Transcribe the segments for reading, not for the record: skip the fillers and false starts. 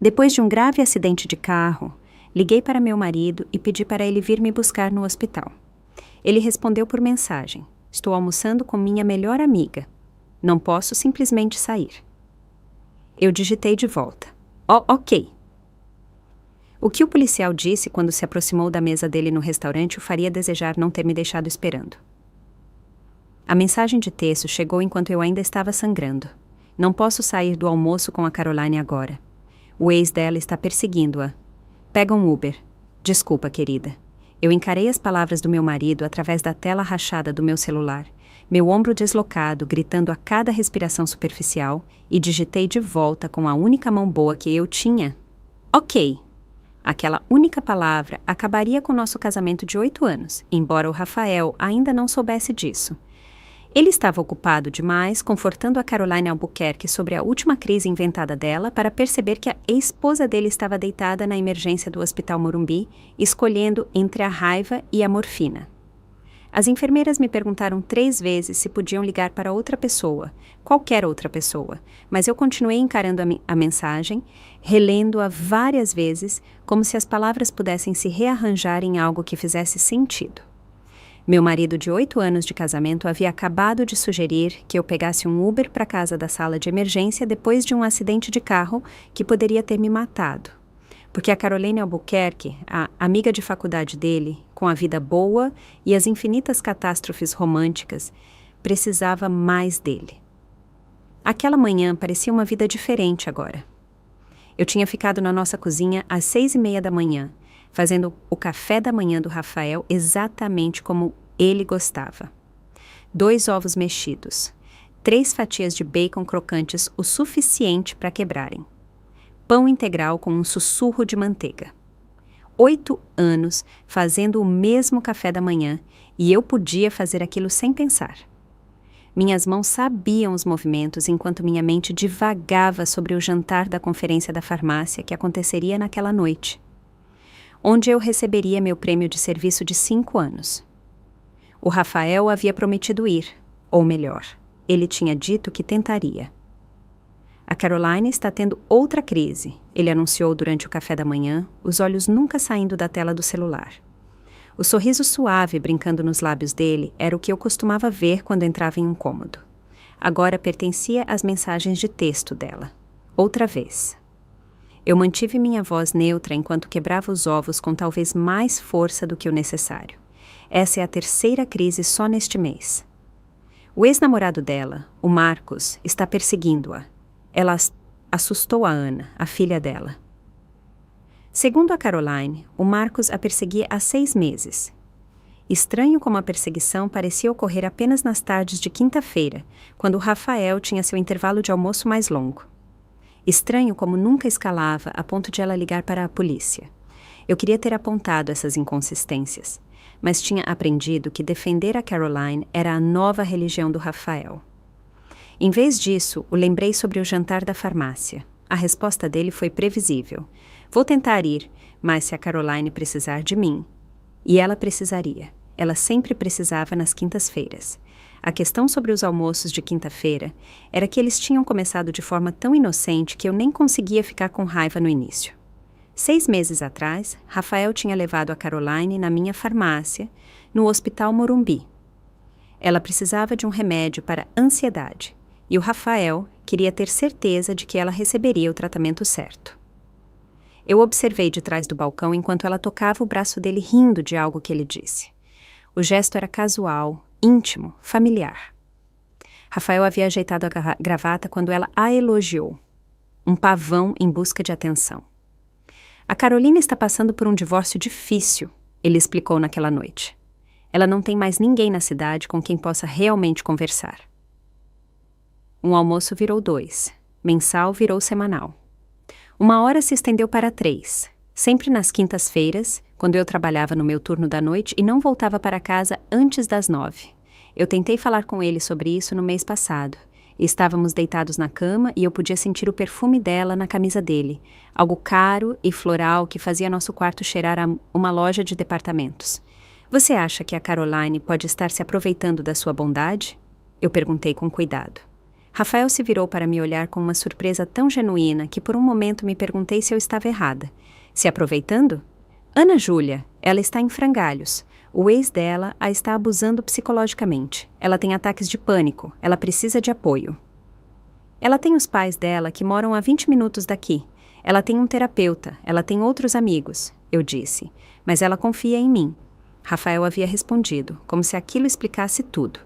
Depois de um grave acidente de carro, liguei para meu marido e pedi para ele vir me buscar no hospital. Ele respondeu por mensagem: estou almoçando com minha melhor amiga. Não posso simplesmente sair. Eu digitei de volta: ok. O que o policial disse quando se aproximou da mesa dele no restaurante o faria desejar não ter me deixado esperando. A mensagem de texto chegou enquanto eu ainda estava sangrando. Não posso sair do almoço com a Caroline agora. O ex dela está perseguindo-a. Pega um Uber. Desculpa, querida. Eu encarei as palavras do meu marido através da tela rachada do meu celular, meu ombro deslocado, gritando a cada respiração superficial, e digitei de volta com a única mão boa que eu tinha: ok. Aquela única palavra acabaria com nosso casamento de 8 anos, embora o Rafael ainda não soubesse disso. Ele estava ocupado demais confortando a Caroline Albuquerque sobre a última crise inventada dela para perceber que a ex-esposa dele estava deitada na emergência do Hospital Morumbi, escolhendo entre a raiva e a morfina. As enfermeiras me perguntaram 3 vezes se podiam ligar para outra pessoa, qualquer outra pessoa, mas eu continuei encarando a mensagem, relendo-a várias vezes, como se as palavras pudessem se rearranjar em algo que fizesse sentido. Meu marido de 8 anos de casamento havia acabado de sugerir que eu pegasse um Uber para casa da sala de emergência depois de um acidente de carro que poderia ter me matado. Porque a Caroline Albuquerque, a amiga de faculdade dele, com a vida boa e as infinitas catástrofes românticas, precisava mais dele. Aquela manhã parecia uma vida diferente agora. Eu tinha ficado na nossa cozinha às 6:30 da manhã, fazendo o café da manhã do Rafael exatamente como ele gostava. 2 ovos mexidos, 3 fatias de bacon crocantes o suficiente para quebrarem, pão integral com um sussurro de manteiga. 8 anos fazendo o mesmo café da manhã e eu podia fazer aquilo sem pensar. Minhas mãos sabiam os movimentos enquanto minha mente divagava sobre o jantar da conferência da farmácia que aconteceria naquela noite, onde eu receberia meu prêmio de serviço de 5 anos. O Rafael havia prometido ir, ou melhor, ele tinha dito que tentaria. A Caroline está tendo outra crise, ele anunciou durante o café da manhã, os olhos nunca saindo da tela do celular. O sorriso suave brincando nos lábios dele era o que eu costumava ver quando entrava em um cômodo. Agora pertencia às mensagens de texto dela. Outra vez. Eu mantive minha voz neutra enquanto quebrava os ovos com talvez mais força do que o necessário. Essa é a 3ª crise só neste mês. O ex-namorado dela, o Marcos, está perseguindo-a. Ela assustou a Ana, a filha dela. Segundo a Caroline, o Marcos a perseguia há 6 meses. Estranho como a perseguição parecia ocorrer apenas nas tardes de quinta-feira, quando o Rafael tinha seu intervalo de almoço mais longo. Estranho como nunca escalava a ponto de ela ligar para a polícia. Eu queria ter apontado essas inconsistências, mas tinha aprendido que defender a Caroline era a nova religião do Rafael. Em vez disso, o lembrei sobre o jantar da farmácia. A resposta dele foi previsível. Vou tentar ir, mas se a Caroline precisar de mim. E ela precisaria. Ela sempre precisava nas quintas-feiras. A questão sobre os almoços de quinta-feira era que eles tinham começado de forma tão inocente que eu nem conseguia ficar com raiva no início. 6 meses atrás, Rafael tinha levado a Caroline na minha farmácia, no Hospital Morumbi. Ela precisava de um remédio para ansiedade, e o Rafael queria ter certeza de que ela receberia o tratamento certo. Eu observei de trás do balcão enquanto ela tocava o braço dele rindo de algo que ele disse. O gesto era casual, íntimo, familiar. Rafael havia ajeitado a gravata quando ela a elogiou. Um pavão em busca de atenção. A Carolina está passando por um divórcio difícil, ele explicou naquela noite. Ela não tem mais ninguém na cidade com quem possa realmente conversar. Um almoço virou 2, mensal virou semanal. 1 hora se estendeu para 3, sempre nas quintas-feiras, quando eu trabalhava no meu turno da noite e não voltava para casa antes das 9. Eu tentei falar com ele sobre isso no mês passado. Estávamos deitados na cama e eu podia sentir o perfume dela na camisa dele, algo caro e floral que fazia nosso quarto cheirar a uma loja de departamentos. Você acha que a Caroline pode estar se aproveitando da sua bondade? Eu perguntei com cuidado. Rafael se virou para me olhar com uma surpresa tão genuína que por um momento me perguntei se eu estava errada. Se aproveitando? Ana Júlia, ela está em frangalhos. O ex dela a está abusando psicologicamente. Ela tem ataques de pânico. Ela precisa de apoio. Ela tem os pais dela que moram a 20 minutos daqui. Ela tem um terapeuta. Ela tem outros amigos, eu disse. Mas ela confia em mim. Rafael havia respondido, como se aquilo explicasse tudo.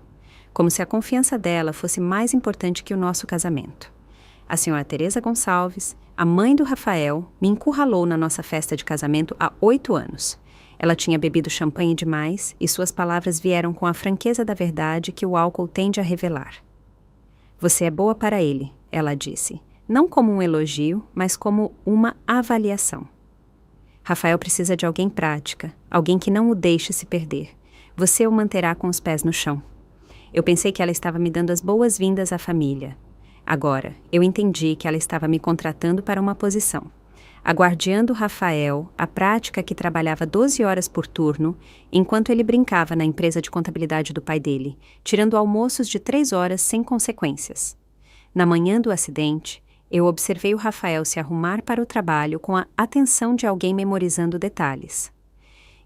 Como se a confiança dela fosse mais importante que o nosso casamento. A senhora Teresa Gonçalves, a mãe do Rafael, me encurralou na nossa festa de casamento há 8 anos. Ela tinha bebido champanhe demais e suas palavras vieram com a franqueza da verdade que o álcool tende a revelar. Você é boa para ele, ela disse, não como um elogio, mas como uma avaliação. Rafael precisa de alguém prática, alguém que não o deixe se perder. Você o manterá com os pés no chão. Eu pensei que ela estava me dando as boas-vindas à família. Agora, eu entendi que ela estava me contratando para uma posição. Aguardiando Rafael, a prática que trabalhava 12 horas por turno, enquanto ele brincava na empresa de contabilidade do pai dele, tirando almoços de 3 horas sem consequências. Na manhã do acidente, eu observei o Rafael se arrumar para o trabalho com a atenção de alguém memorizando detalhes.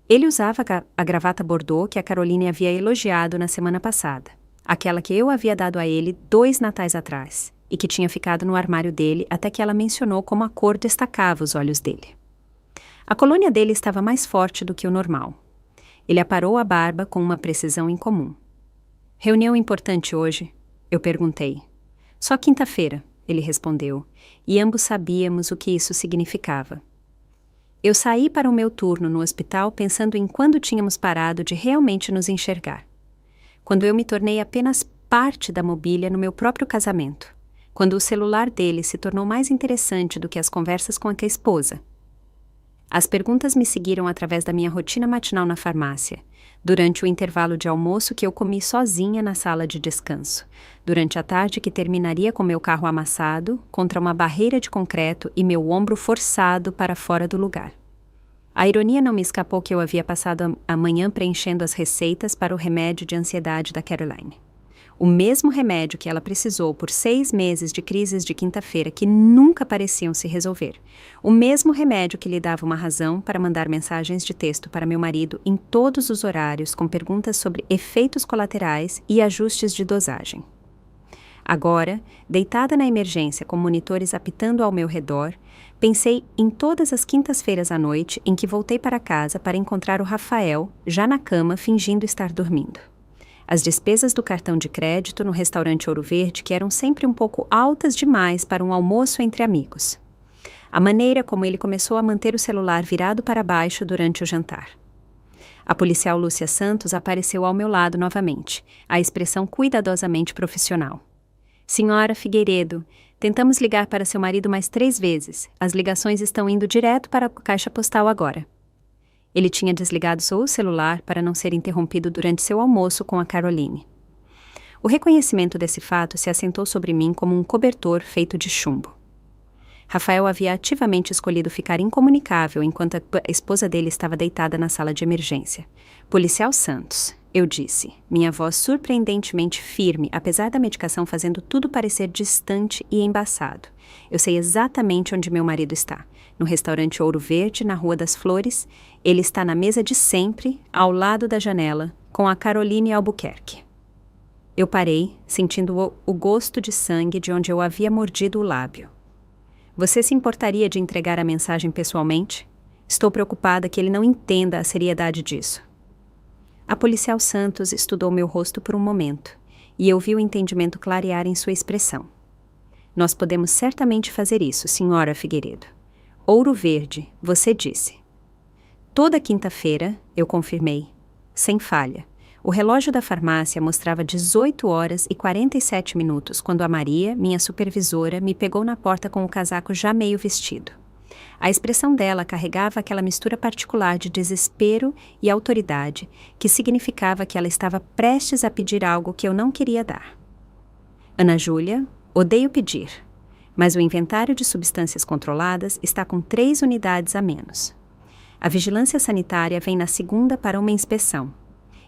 Ele usava a gravata bordô que a Caroline havia elogiado na semana passada, aquela que eu havia dado a ele 2 natais atrás, e que tinha ficado no armário dele até que ela mencionou como a cor destacava os olhos dele. A colônia dele estava mais forte do que o normal. Ele aparou a barba com uma precisão incomum. Reunião importante hoje? Eu perguntei. Só quinta-feira, ele respondeu, e ambos sabíamos o que isso significava. Eu saí para o meu turno no hospital pensando em quando tínhamos parado de realmente nos enxergar. Quando eu me tornei apenas parte da mobília no meu próprio casamento. Quando o celular dele se tornou mais interessante do que as conversas com a esposa. As perguntas me seguiram através da minha rotina matinal na farmácia, durante o intervalo de almoço que eu comi sozinha na sala de descanso, durante a tarde que terminaria com meu carro amassado contra uma barreira de concreto e meu ombro forçado para fora do lugar. A ironia não me escapou que eu havia passado a manhã preenchendo as receitas para o remédio de ansiedade da Caroline. O mesmo remédio que ela precisou por 6 meses de crises de quinta-feira que nunca pareciam se resolver. O mesmo remédio que lhe dava uma razão para mandar mensagens de texto para meu marido em todos os horários com perguntas sobre efeitos colaterais e ajustes de dosagem. Agora, deitada na emergência com monitores apitando ao meu redor, pensei em todas as quintas-feiras à noite em que voltei para casa para encontrar o Rafael, já na cama, fingindo estar dormindo. As despesas do cartão de crédito no restaurante Ouro Verde que eram sempre um pouco altas demais para um almoço entre amigos. A maneira como ele começou a manter o celular virado para baixo durante o jantar. A policial Lúcia Santos apareceu ao meu lado novamente, a expressão cuidadosamente profissional. Senhora Figueiredo, tentamos ligar para seu marido mais 3 vezes. As ligações estão indo direto para a caixa postal agora. Ele tinha desligado o celular para não ser interrompido durante seu almoço com a Caroline. O reconhecimento desse fato se assentou sobre mim como um cobertor feito de chumbo. Rafael havia ativamente escolhido ficar incomunicável enquanto a esposa dele estava deitada na sala de emergência. Policial Santos, eu disse, minha voz surpreendentemente firme, apesar da medicação fazendo tudo parecer distante e embaçado. Eu sei exatamente onde meu marido está. No restaurante Ouro Verde, na Rua das Flores. Ele está na mesa de sempre, ao lado da janela, com a Caroline Albuquerque. Eu parei, sentindo o gosto de sangue de onde eu havia mordido o lábio. Você se importaria de entregar a mensagem pessoalmente? Estou preocupada que ele não entenda a seriedade disso. A policial Santos estudou meu rosto por um momento, e eu vi o entendimento clarear em sua expressão. Nós podemos certamente fazer isso, senhora Figueiredo. Ouro Verde, você disse. Toda quinta-feira, eu confirmei, sem falha. O relógio da farmácia mostrava 18 horas e 47 minutos quando a Maria, minha supervisora, me pegou na porta com o casaco já meio vestido. A expressão dela carregava aquela mistura particular de desespero e autoridade que significava que ela estava prestes a pedir algo que eu não queria dar. Ana Júlia, odeio pedir, mas o inventário de substâncias controladas está com 3 unidades a menos. A vigilância sanitária vem na segunda para uma inspeção.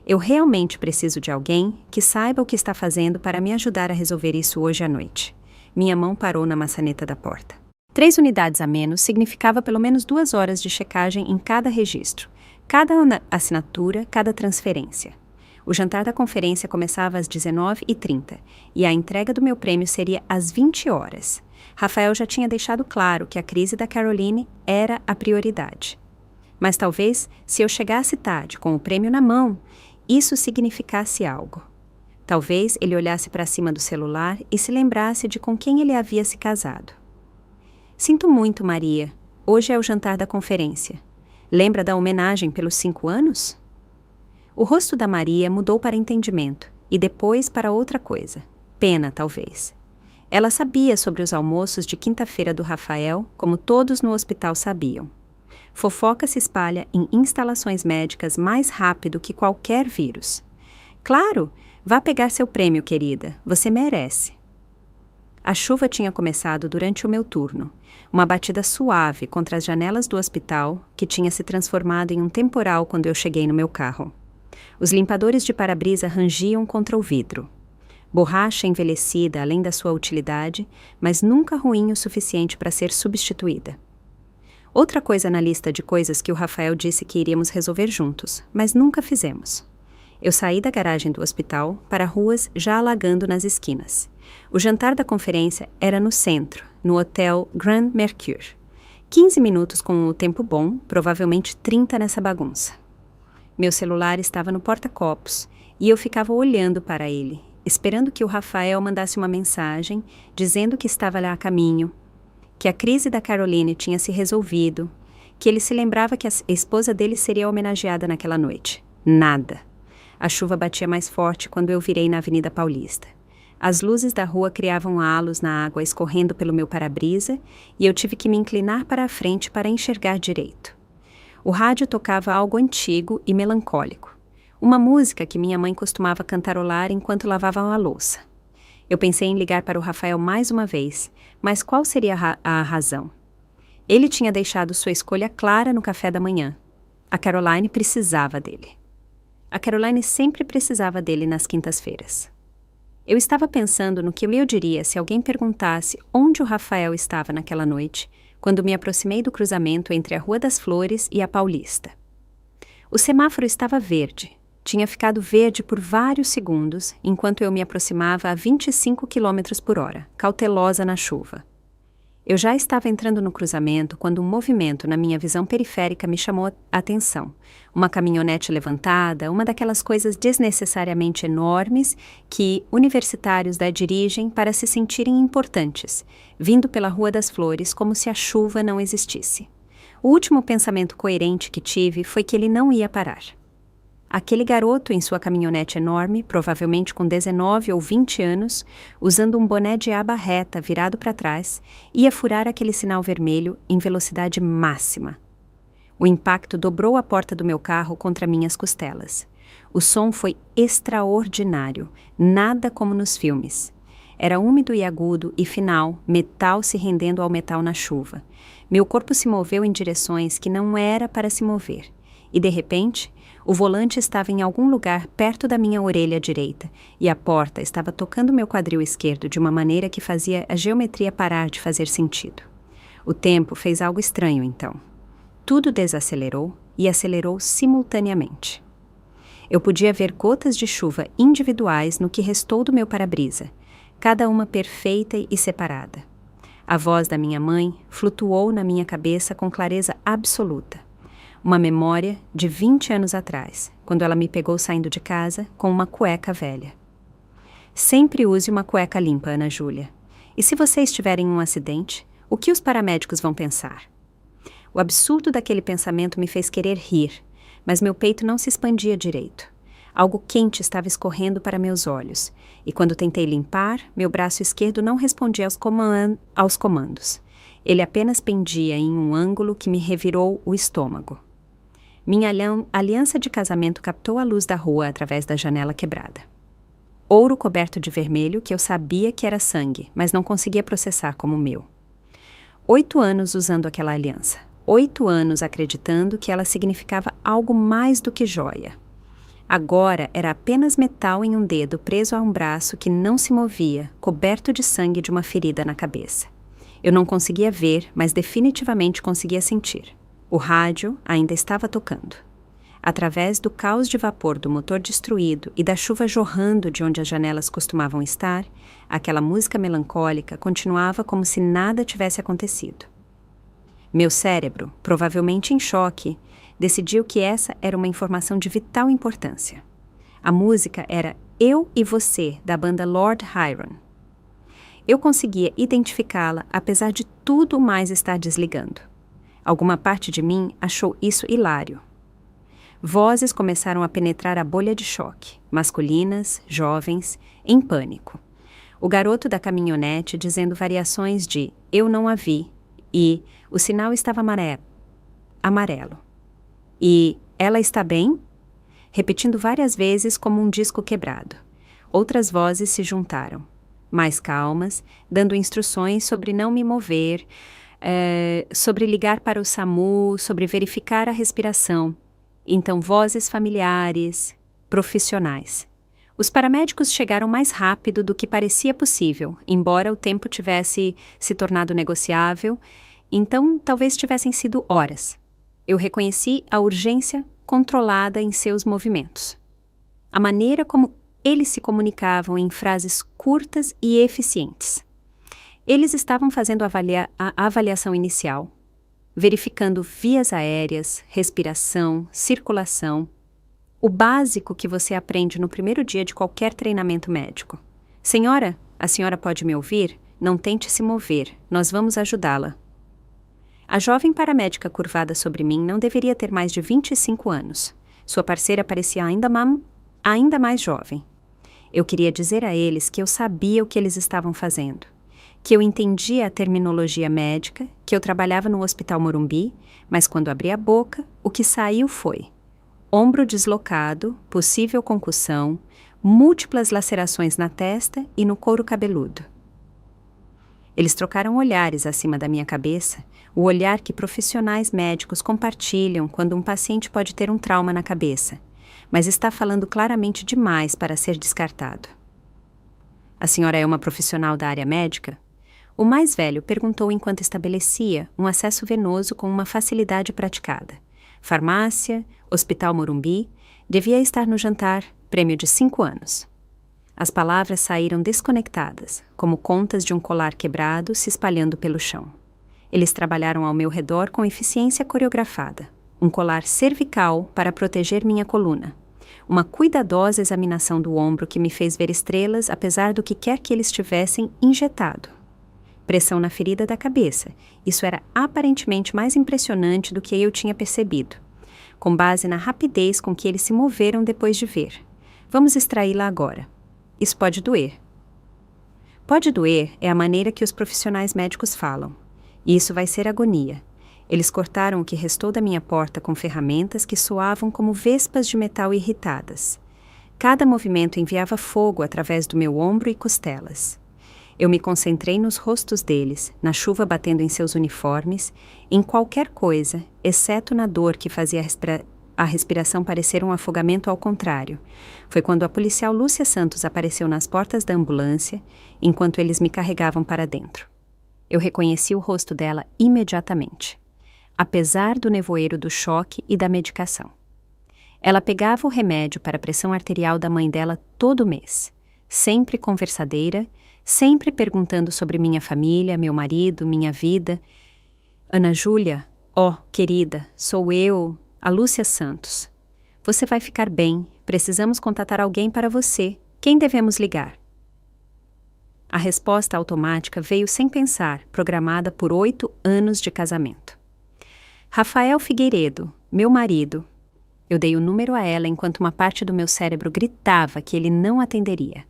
Eu realmente preciso de alguém que saiba o que está fazendo para me ajudar a resolver isso hoje à noite. Minha mão parou na maçaneta da porta. 3 unidades a menos significava pelo menos 2 horas de checagem em cada registro, cada assinatura, cada transferência. O jantar da conferência começava às 19h30 e a entrega do meu prêmio seria às 20 horas. Rafael já tinha deixado claro que a crise da Caroline era a prioridade. Mas talvez, se eu chegasse tarde com o prêmio na mão, isso significasse algo. Talvez ele olhasse para cima do celular e se lembrasse de com quem ele havia se casado. Sinto muito, Maria. Hoje é o jantar da conferência. Lembra da homenagem pelos 5 anos? O rosto da Maria mudou para entendimento e depois para outra coisa. Pena, talvez. Ela sabia sobre os almoços de quinta-feira do Rafael, como todos no hospital sabiam. Fofoca se espalha em instalações médicas mais rápido que qualquer vírus. Claro, vá pegar seu prêmio, querida. Você merece. A chuva tinha começado durante o meu turno. Uma batida suave contra as janelas do hospital, que tinha se transformado em um temporal quando eu cheguei no meu carro. Os limpadores de para-brisa rangiam contra o vidro. Borracha envelhecida além da sua utilidade, mas nunca ruim o suficiente para ser substituída. Outra coisa na lista de coisas que o Rafael disse que iríamos resolver juntos, mas nunca fizemos. Eu saí da garagem do hospital para ruas já alagando nas esquinas. O jantar da conferência era no centro, no Hotel Grand Mercure. 15 minutos com o tempo bom, provavelmente 30 nessa bagunça. Meu celular estava no porta-copos e eu ficava olhando para ele, esperando que o Rafael mandasse uma mensagem dizendo que estava lá a caminho, que a crise da Caroline tinha se resolvido, que ele se lembrava que a esposa dele seria homenageada naquela noite. Nada. A chuva batia mais forte quando eu virei na Avenida Paulista. As luzes da rua criavam halos na água escorrendo pelo meu para-brisa e eu tive que me inclinar para a frente para enxergar direito. O rádio tocava algo antigo e melancólico. Uma música que minha mãe costumava cantarolar enquanto lavava a louça. Eu pensei em ligar para o Rafael mais uma vez, mas qual seria a razão? Ele tinha deixado sua escolha clara no café da manhã. A Caroline precisava dele. A Caroline sempre precisava dele nas quintas-feiras. Eu estava pensando no que eu diria se alguém perguntasse onde o Rafael estava naquela noite, quando me aproximei do cruzamento entre a Rua das Flores e a Paulista. O semáforo estava verde. Tinha ficado verde por vários segundos, enquanto eu me aproximava a 25 km/h, cautelosa na chuva. Eu já estava entrando no cruzamento quando um movimento na minha visão periférica me chamou a atenção. Uma caminhonete levantada, uma daquelas coisas desnecessariamente enormes que universitários dirigem para se sentirem importantes, vindo pela Rua das Flores como se a chuva não existisse. O último pensamento coerente que tive foi que ele não ia parar. Aquele garoto em sua caminhonete enorme, provavelmente com 19 ou 20 anos, usando um boné de aba reta virado para trás, ia furar aquele sinal vermelho em velocidade máxima. O impacto dobrou a porta do meu carro contra minhas costelas. O som foi extraordinário, nada como nos filmes. Era úmido e agudo e final, metal se rendendo ao metal na chuva. Meu corpo se moveu em direções que não era para se mover. E, de repente, o volante estava em algum lugar perto da minha orelha direita e a porta estava tocando meu quadril esquerdo de uma maneira que fazia a geometria parar de fazer sentido. O tempo fez algo estranho, então. Tudo desacelerou e acelerou simultaneamente. Eu podia ver gotas de chuva individuais no que restou do meu para-brisa, cada uma perfeita e separada. A voz da minha mãe flutuou na minha cabeça com clareza absoluta. Uma memória de 20 anos atrás, quando ela me pegou saindo de casa com uma cueca velha. Sempre use uma cueca limpa, Ana Júlia. E se você estiver em um acidente, o que os paramédicos vão pensar? O absurdo daquele pensamento me fez querer rir, mas meu peito não se expandia direito. Algo quente estava escorrendo para meus olhos, e quando tentei limpar, meu braço esquerdo não respondia aos comandos. Ele apenas pendia em um ângulo que me revirou o estômago. Minha aliança de casamento captou a luz da rua através da janela quebrada. Ouro coberto de vermelho que eu sabia que era sangue, mas não conseguia processar como meu. 8 anos usando aquela aliança. 8 anos acreditando que ela significava algo mais do que joia. Agora era apenas metal em um dedo preso a um braço que não se movia, coberto de sangue de uma ferida na cabeça. Eu não conseguia ver, mas definitivamente conseguia sentir. O rádio ainda estava tocando. Através do caos de vapor do motor destruído e da chuva jorrando de onde as janelas costumavam estar, aquela música melancólica continuava como se nada tivesse acontecido. Meu cérebro, provavelmente em choque, decidiu que essa era uma informação de vital importância. A música era Eu e Você, da banda Lord Huron. Eu conseguia identificá-la apesar de tudo mais estar desligando. Alguma parte de mim achou isso hilário. Vozes começaram a penetrar a bolha de choque, masculinas, jovens, em pânico. O garoto da caminhonete dizendo variações de Eu não a vi e O sinal estava amarelo. E Ela está bem? Repetindo várias vezes como um disco quebrado. Outras vozes se juntaram, mais calmas, dando instruções sobre não me mover, sobre ligar para o SAMU, sobre verificar a respiração. Então, vozes familiares, profissionais. Os paramédicos chegaram mais rápido do que parecia possível, embora o tempo tivesse se tornado negociável, então talvez tivessem sido horas. Eu reconheci a urgência controlada em seus movimentos. A maneira como eles se comunicavam em frases curtas e eficientes. Eles estavam fazendo a avaliação inicial, verificando vias aéreas, respiração, circulação, o básico que você aprende no primeiro dia de qualquer treinamento médico. Senhora, a senhora pode me ouvir? Não tente se mover, nós vamos ajudá-la. A jovem paramédica curvada sobre mim não deveria ter mais de 25 anos. Sua parceira parecia ainda mais jovem. Eu queria dizer a eles que eu sabia o que eles estavam fazendo, que eu entendia a terminologia médica, que eu trabalhava no Hospital Morumbi, mas quando abri a boca, o que saiu foi ombro deslocado, possível concussão, múltiplas lacerações na testa e no couro cabeludo. Eles trocaram olhares acima da minha cabeça, o olhar que profissionais médicos compartilham quando um paciente pode ter um trauma na cabeça, mas está falando claramente demais para ser descartado. A senhora é uma profissional da área médica? O mais velho perguntou enquanto estabelecia um acesso venoso com uma facilidade praticada. Farmácia, Hospital Morumbi, devia estar no jantar, prêmio de 5 anos. As palavras saíram desconectadas, como contas de um colar quebrado se espalhando pelo chão. Eles trabalharam ao meu redor com eficiência coreografada. Um colar cervical para proteger minha coluna. Uma cuidadosa examinação do ombro que me fez ver estrelas apesar do que quer que eles tivessem injetado. Pressão na ferida da cabeça. Isso era aparentemente mais impressionante do que eu tinha percebido, com base na rapidez com que eles se moveram depois de ver. Vamos extraí-la agora. Isso pode doer. Pode doer é a maneira que os profissionais médicos falam. E isso vai ser agonia. Eles cortaram o que restou da minha porta com ferramentas que soavam como vespas de metal irritadas. Cada movimento enviava fogo através do meu ombro e costelas. Eu me concentrei nos rostos deles, na chuva batendo em seus uniformes, em qualquer coisa, exceto na dor que fazia a respiração parecer um afogamento ao contrário. Foi quando a policial Lúcia Santos apareceu nas portas da ambulância, enquanto eles me carregavam para dentro. Eu reconheci o rosto dela imediatamente, apesar do nevoeiro do choque e da medicação. Ela pegava o remédio para a pressão arterial da mãe dela todo mês, sempre conversadeira, sempre perguntando sobre minha família, meu marido, minha vida. Ana Júlia, querida, sou eu, a Lúcia Santos. Você vai ficar bem, precisamos contatar alguém para você. Quem devemos ligar? A resposta automática veio sem pensar, programada por 8 anos de casamento. Rafael Figueiredo, meu marido. Eu dei o número a ela enquanto uma parte do meu cérebro gritava que ele não atenderia.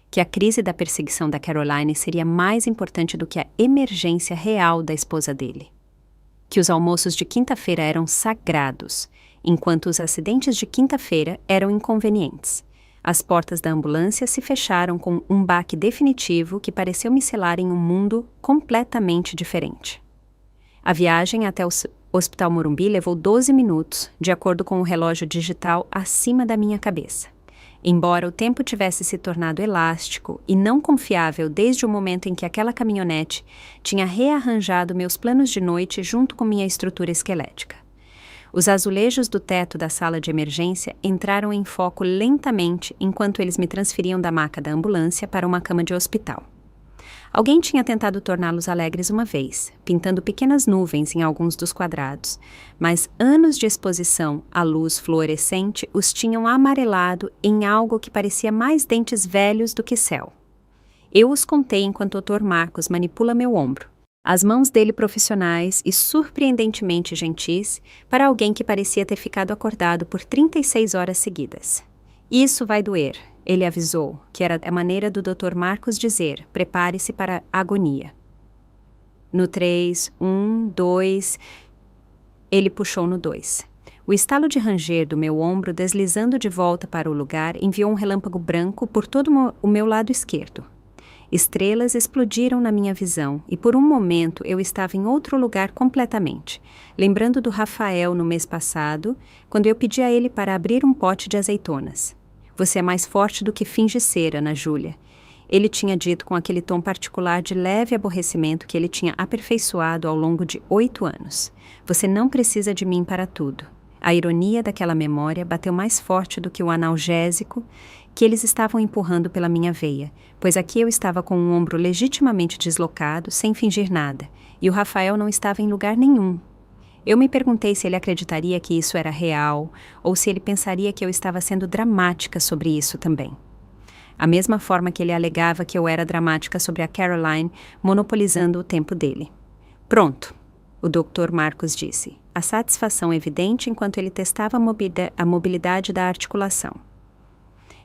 Que a crise da perseguição da Caroline seria mais importante do que a emergência real da esposa dele. Que os almoços de quinta-feira eram sagrados, enquanto os acidentes de quinta-feira eram inconvenientes. As portas da ambulância se fecharam com um baque definitivo que pareceu me selar em um mundo completamente diferente. A viagem até O Hospital Morumbi levou 12 minutos, de acordo com o relógio digital acima da minha cabeça. Embora o tempo tivesse se tornado elástico e não confiável desde o momento em que aquela caminhonete tinha rearranjado meus planos de noite junto com minha estrutura esquelética. Os azulejos do teto da sala de emergência entraram em foco lentamente enquanto eles me transferiam da maca da ambulância para uma cama de hospital. Alguém tinha tentado torná-los alegres uma vez, pintando pequenas nuvens em alguns dos quadrados, mas anos de exposição à luz fluorescente os tinham amarelado em algo que parecia mais dentes velhos do que céu. Eu os contei enquanto o Dr. Marcos manipula meu ombro, as mãos dele profissionais e surpreendentemente gentis para alguém que parecia ter ficado acordado por 36 horas seguidas. Isso vai doer. Ele avisou, que era a maneira do Dr. Marcos dizer, prepare-se para a agonia. No 3, 1, 2, ele puxou no 2. O estalo de ranger do meu ombro deslizando de volta para o lugar enviou um relâmpago branco por todo o meu lado esquerdo. Estrelas explodiram na minha visão e por um momento eu estava em outro lugar completamente, lembrando do Rafael no mês passado, quando eu pedi a ele para abrir um pote de azeitonas. Você é mais forte do que finge ser, Ana Júlia. Ele tinha dito com aquele tom particular de leve aborrecimento que ele tinha aperfeiçoado ao longo de 8 anos. Você não precisa de mim para tudo. A ironia daquela memória bateu mais forte do que o analgésico que eles estavam empurrando pela minha veia, pois aqui eu estava com um ombro legitimamente deslocado, sem fingir nada, e o Rafael não estava em lugar nenhum. Eu me perguntei se ele acreditaria que isso era real, ou se ele pensaria que eu estava sendo dramática sobre isso também. A mesma forma que ele alegava que eu era dramática sobre a Caroline, monopolizando o tempo dele. Pronto, o Dr. Marcos disse, a satisfação evidente enquanto ele testava a mobilidade da articulação.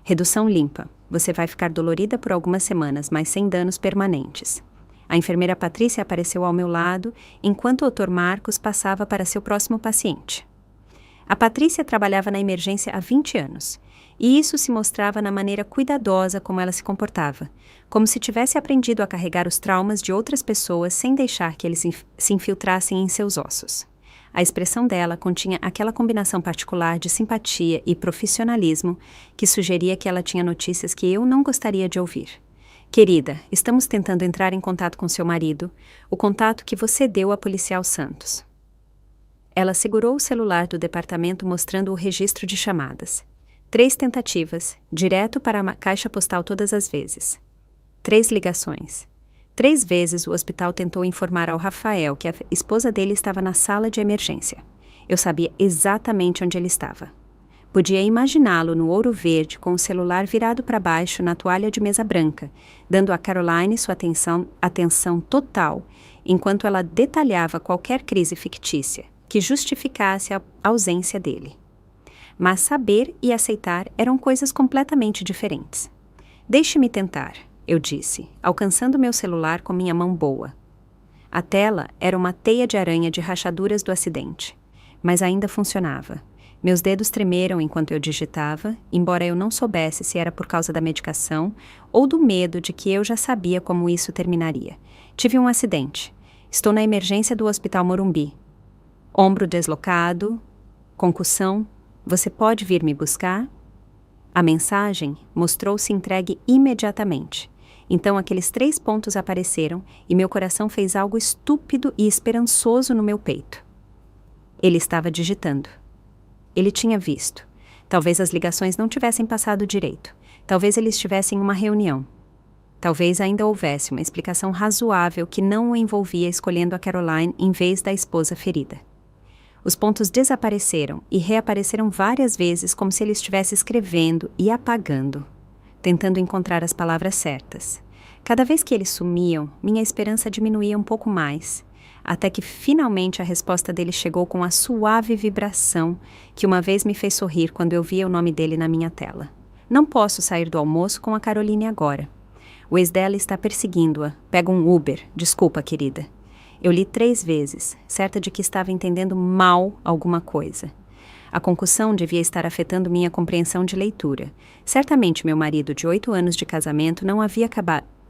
Redução limpa. Você vai ficar dolorida por algumas semanas, mas sem danos permanentes. A enfermeira Patrícia apareceu ao meu lado, enquanto o Dr. Marcos passava para seu próximo paciente. A Patrícia trabalhava na emergência há 20 anos, e isso se mostrava na maneira cuidadosa como ela se comportava, como se tivesse aprendido a carregar os traumas de outras pessoas sem deixar que eles se infiltrassem em seus ossos. A expressão dela continha aquela combinação particular de simpatia e profissionalismo que sugeria que ela tinha notícias que eu não gostaria de ouvir. Querida, estamos tentando entrar em contato com seu marido, o contato que você deu a policial Santos. Ela segurou o celular do departamento mostrando o registro de chamadas. 3 tentativas, direto para a caixa postal todas as vezes. 3 ligações. 3 vezes o hospital tentou informar ao Rafael que a esposa dele estava na sala de emergência. Eu sabia exatamente onde ele estava. Podia imaginá-lo no ouro verde com o celular virado para baixo na toalha de mesa branca, dando a Caroline sua atenção total, enquanto ela detalhava qualquer crise fictícia que justificasse a ausência dele. Mas saber e aceitar eram coisas completamente diferentes. Deixe-me tentar, eu disse, alcançando meu celular com minha mão boa. A tela era uma teia de aranha de rachaduras do acidente, mas ainda funcionava. Meus dedos tremeram enquanto eu digitava, embora eu não soubesse se era por causa da medicação ou do medo de que eu já sabia como isso terminaria. Tive um acidente. Estou na emergência do Hospital Morumbi. Ombro deslocado, concussão. Você pode vir me buscar? A mensagem mostrou-se entregue imediatamente. Então aqueles 3 pontos apareceram e meu coração fez algo estúpido e esperançoso no meu peito. Ele estava digitando. Ele tinha visto. Talvez as ligações não tivessem passado direito. Talvez eles estivessem em uma reunião. Talvez ainda houvesse uma explicação razoável que não o envolvia escolhendo a Caroline em vez da esposa ferida. Os pontos desapareceram e reapareceram várias vezes como se ele estivesse escrevendo e apagando, tentando encontrar as palavras certas. Cada vez que eles sumiam, minha esperança diminuía um pouco mais, até que finalmente a resposta dele chegou com a suave vibração que uma vez me fez sorrir quando eu via o nome dele na minha tela. Não posso sair do almoço com a Caroline agora. O ex dela está perseguindo-a. Pega um Uber. Desculpa, querida. Eu li 3 vezes, certa de que estava entendendo mal alguma coisa. A concussão devia estar afetando minha compreensão de leitura. Certamente meu marido de 8 anos de casamento não havia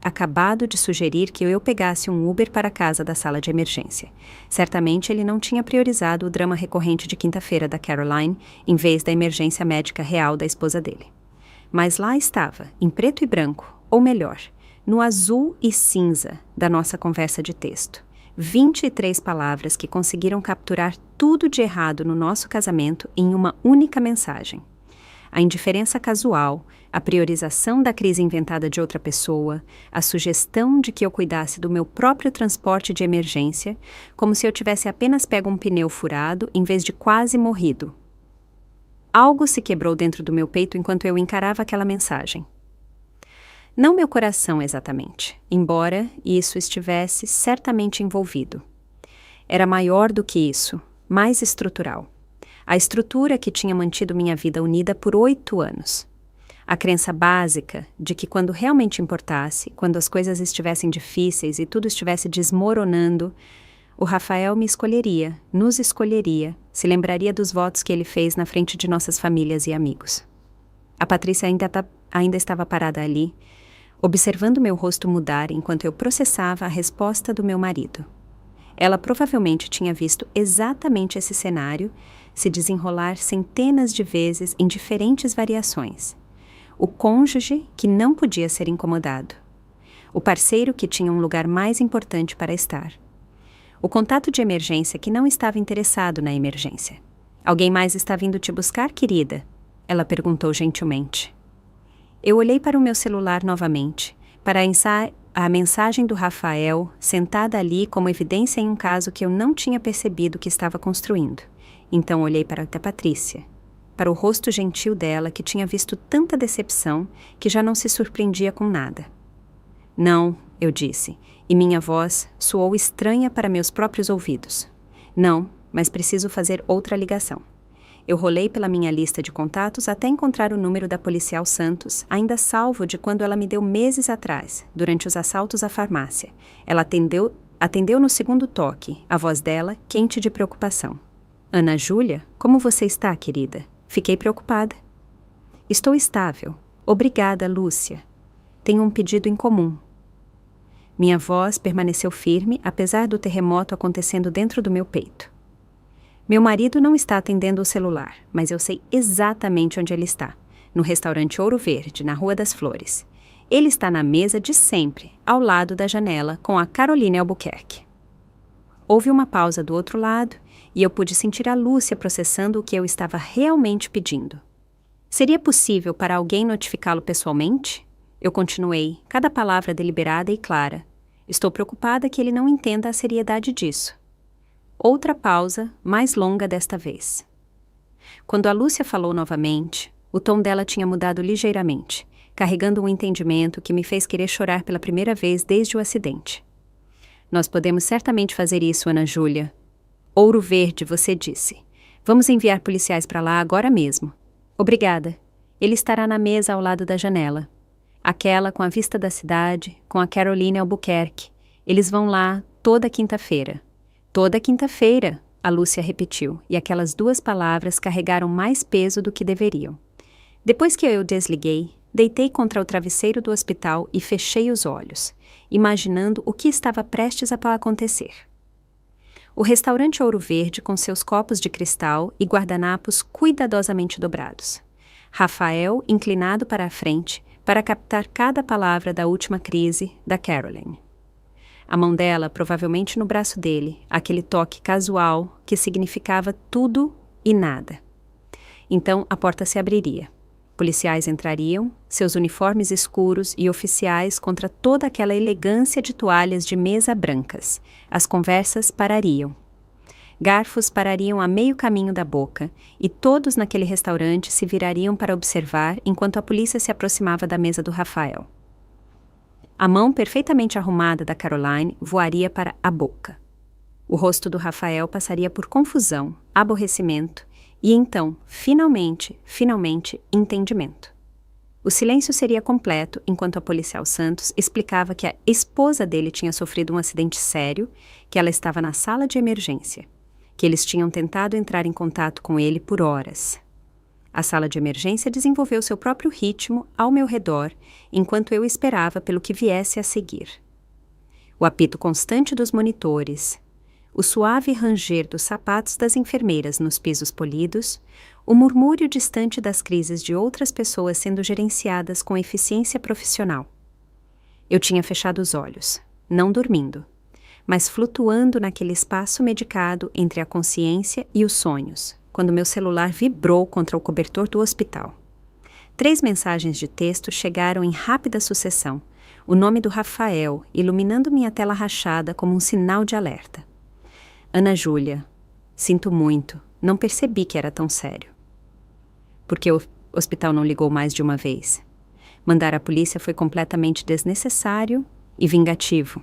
acabado de sugerir que eu pegasse um Uber para a casa da sala de emergência. Certamente ele não tinha priorizado o drama recorrente de quinta-feira da Caroline em vez da emergência médica real da esposa dele. Mas lá estava, em preto e branco, ou melhor, no azul e cinza da nossa conversa de texto. 23 palavras que conseguiram capturar tudo de errado no nosso casamento em uma única mensagem. A indiferença casual, a priorização da crise inventada de outra pessoa, a sugestão de que eu cuidasse do meu próprio transporte de emergência, como se eu tivesse apenas pego um pneu furado em vez de quase morrido. Algo se quebrou dentro do meu peito enquanto eu encarava aquela mensagem. Não meu coração exatamente, embora isso estivesse certamente envolvido. Era maior do que isso, mais estrutural. A estrutura que tinha mantido minha vida unida por 8 anos. A crença básica de que quando realmente importasse, quando as coisas estivessem difíceis e tudo estivesse desmoronando, o Rafael me escolheria, nos escolheria, se lembraria dos votos que ele fez na frente de nossas famílias e amigos. A Patrícia ainda estava parada ali, observando meu rosto mudar enquanto eu processava a resposta do meu marido. Ela provavelmente tinha visto exatamente esse cenário se desenrolar centenas de vezes em diferentes variações. O cônjuge que não podia ser incomodado. O parceiro que tinha um lugar mais importante para estar. O contato de emergência que não estava interessado na emergência. Alguém mais está vindo te buscar, querida? Ela perguntou gentilmente. Eu olhei para o meu celular novamente, para a mensagem do Rafael sentada ali como evidência em um caso que eu não tinha percebido que estava construindo. Então olhei para a Patrícia, para o rosto gentil dela que tinha visto tanta decepção que já não se surpreendia com nada. Não, eu disse, e minha voz soou estranha para meus próprios ouvidos. Não, mas preciso fazer outra ligação. Eu rolei pela minha lista de contatos até encontrar o número da policial Santos, ainda salvo de quando ela me deu meses atrás, durante os assaltos à farmácia. Ela atendeu no segundo toque, a voz dela quente de preocupação. Ana Júlia, como você está, querida? Fiquei preocupada. Estou estável. Obrigada, Lúcia. Tenho um pedido em comum. Minha voz permaneceu firme, apesar do terremoto acontecendo dentro do meu peito. Meu marido não está atendendo o celular, mas eu sei exatamente onde ele está. No restaurante Ouro Verde, na Rua das Flores. Ele está na mesa de sempre, ao lado da janela, com a Caroline Albuquerque. Houve uma pausa do outro lado e eu pude sentir a Lúcia processando o que eu estava realmente pedindo. Seria possível para alguém notificá-lo pessoalmente? Eu continuei, cada palavra deliberada e clara. Estou preocupada que ele não entenda a seriedade disso. Outra pausa, mais longa desta vez. Quando a Lúcia falou novamente, o tom dela tinha mudado ligeiramente, carregando um entendimento que me fez querer chorar pela primeira vez desde o acidente. Nós podemos certamente fazer isso, Ana Júlia. Ouro Verde, você disse. Vamos enviar policiais para lá agora mesmo. Obrigada. Ele estará na mesa ao lado da janela. Aquela com a vista da cidade, com a Caroline Albuquerque. Eles vão lá toda quinta-feira. Toda quinta-feira, a Lúcia repetiu, e aquelas 2 palavras carregaram mais peso do que deveriam. Depois que eu desliguei, deitei contra o travesseiro do hospital e fechei os olhos, imaginando o que estava prestes a acontecer. O restaurante Ouro Verde com seus copos de cristal e guardanapos cuidadosamente dobrados. Rafael inclinado para a frente para captar cada palavra da última crise da Caroline. A mão dela provavelmente no braço dele, aquele toque casual que significava tudo e nada. Então a porta se abriria. Policiais entrariam, seus uniformes escuros e oficiais contra toda aquela elegância de toalhas de mesa brancas. As conversas parariam. Garfos parariam a meio caminho da boca e todos naquele restaurante se virariam para observar enquanto a polícia se aproximava da mesa do Rafael. A mão perfeitamente arrumada da Caroline voaria para a boca. O rosto do Rafael passaria por confusão, aborrecimento e então, finalmente, entendimento. O silêncio seria completo enquanto a policial Santos explicava que a esposa dele tinha sofrido um acidente sério, que ela estava na sala de emergência, que eles tinham tentado entrar em contato com ele por horas. A sala de emergência desenvolveu seu próprio ritmo ao meu redor, enquanto eu esperava pelo que viesse a seguir. O apito constante dos monitores, o suave ranger dos sapatos das enfermeiras nos pisos polidos, o murmúrio distante das crises de outras pessoas sendo gerenciadas com eficiência profissional. Eu tinha fechado os olhos, não dormindo, mas flutuando naquele espaço medicado entre a consciência e os sonhos, quando meu celular vibrou contra o cobertor do hospital. 3 mensagens de texto chegaram em rápida sucessão, o nome do Rafael iluminando minha tela rachada como um sinal de alerta. Ana Júlia, sinto muito, não percebi que era tão sério. Porque o hospital não ligou mais de uma vez? Mandar a polícia foi completamente desnecessário e vingativo.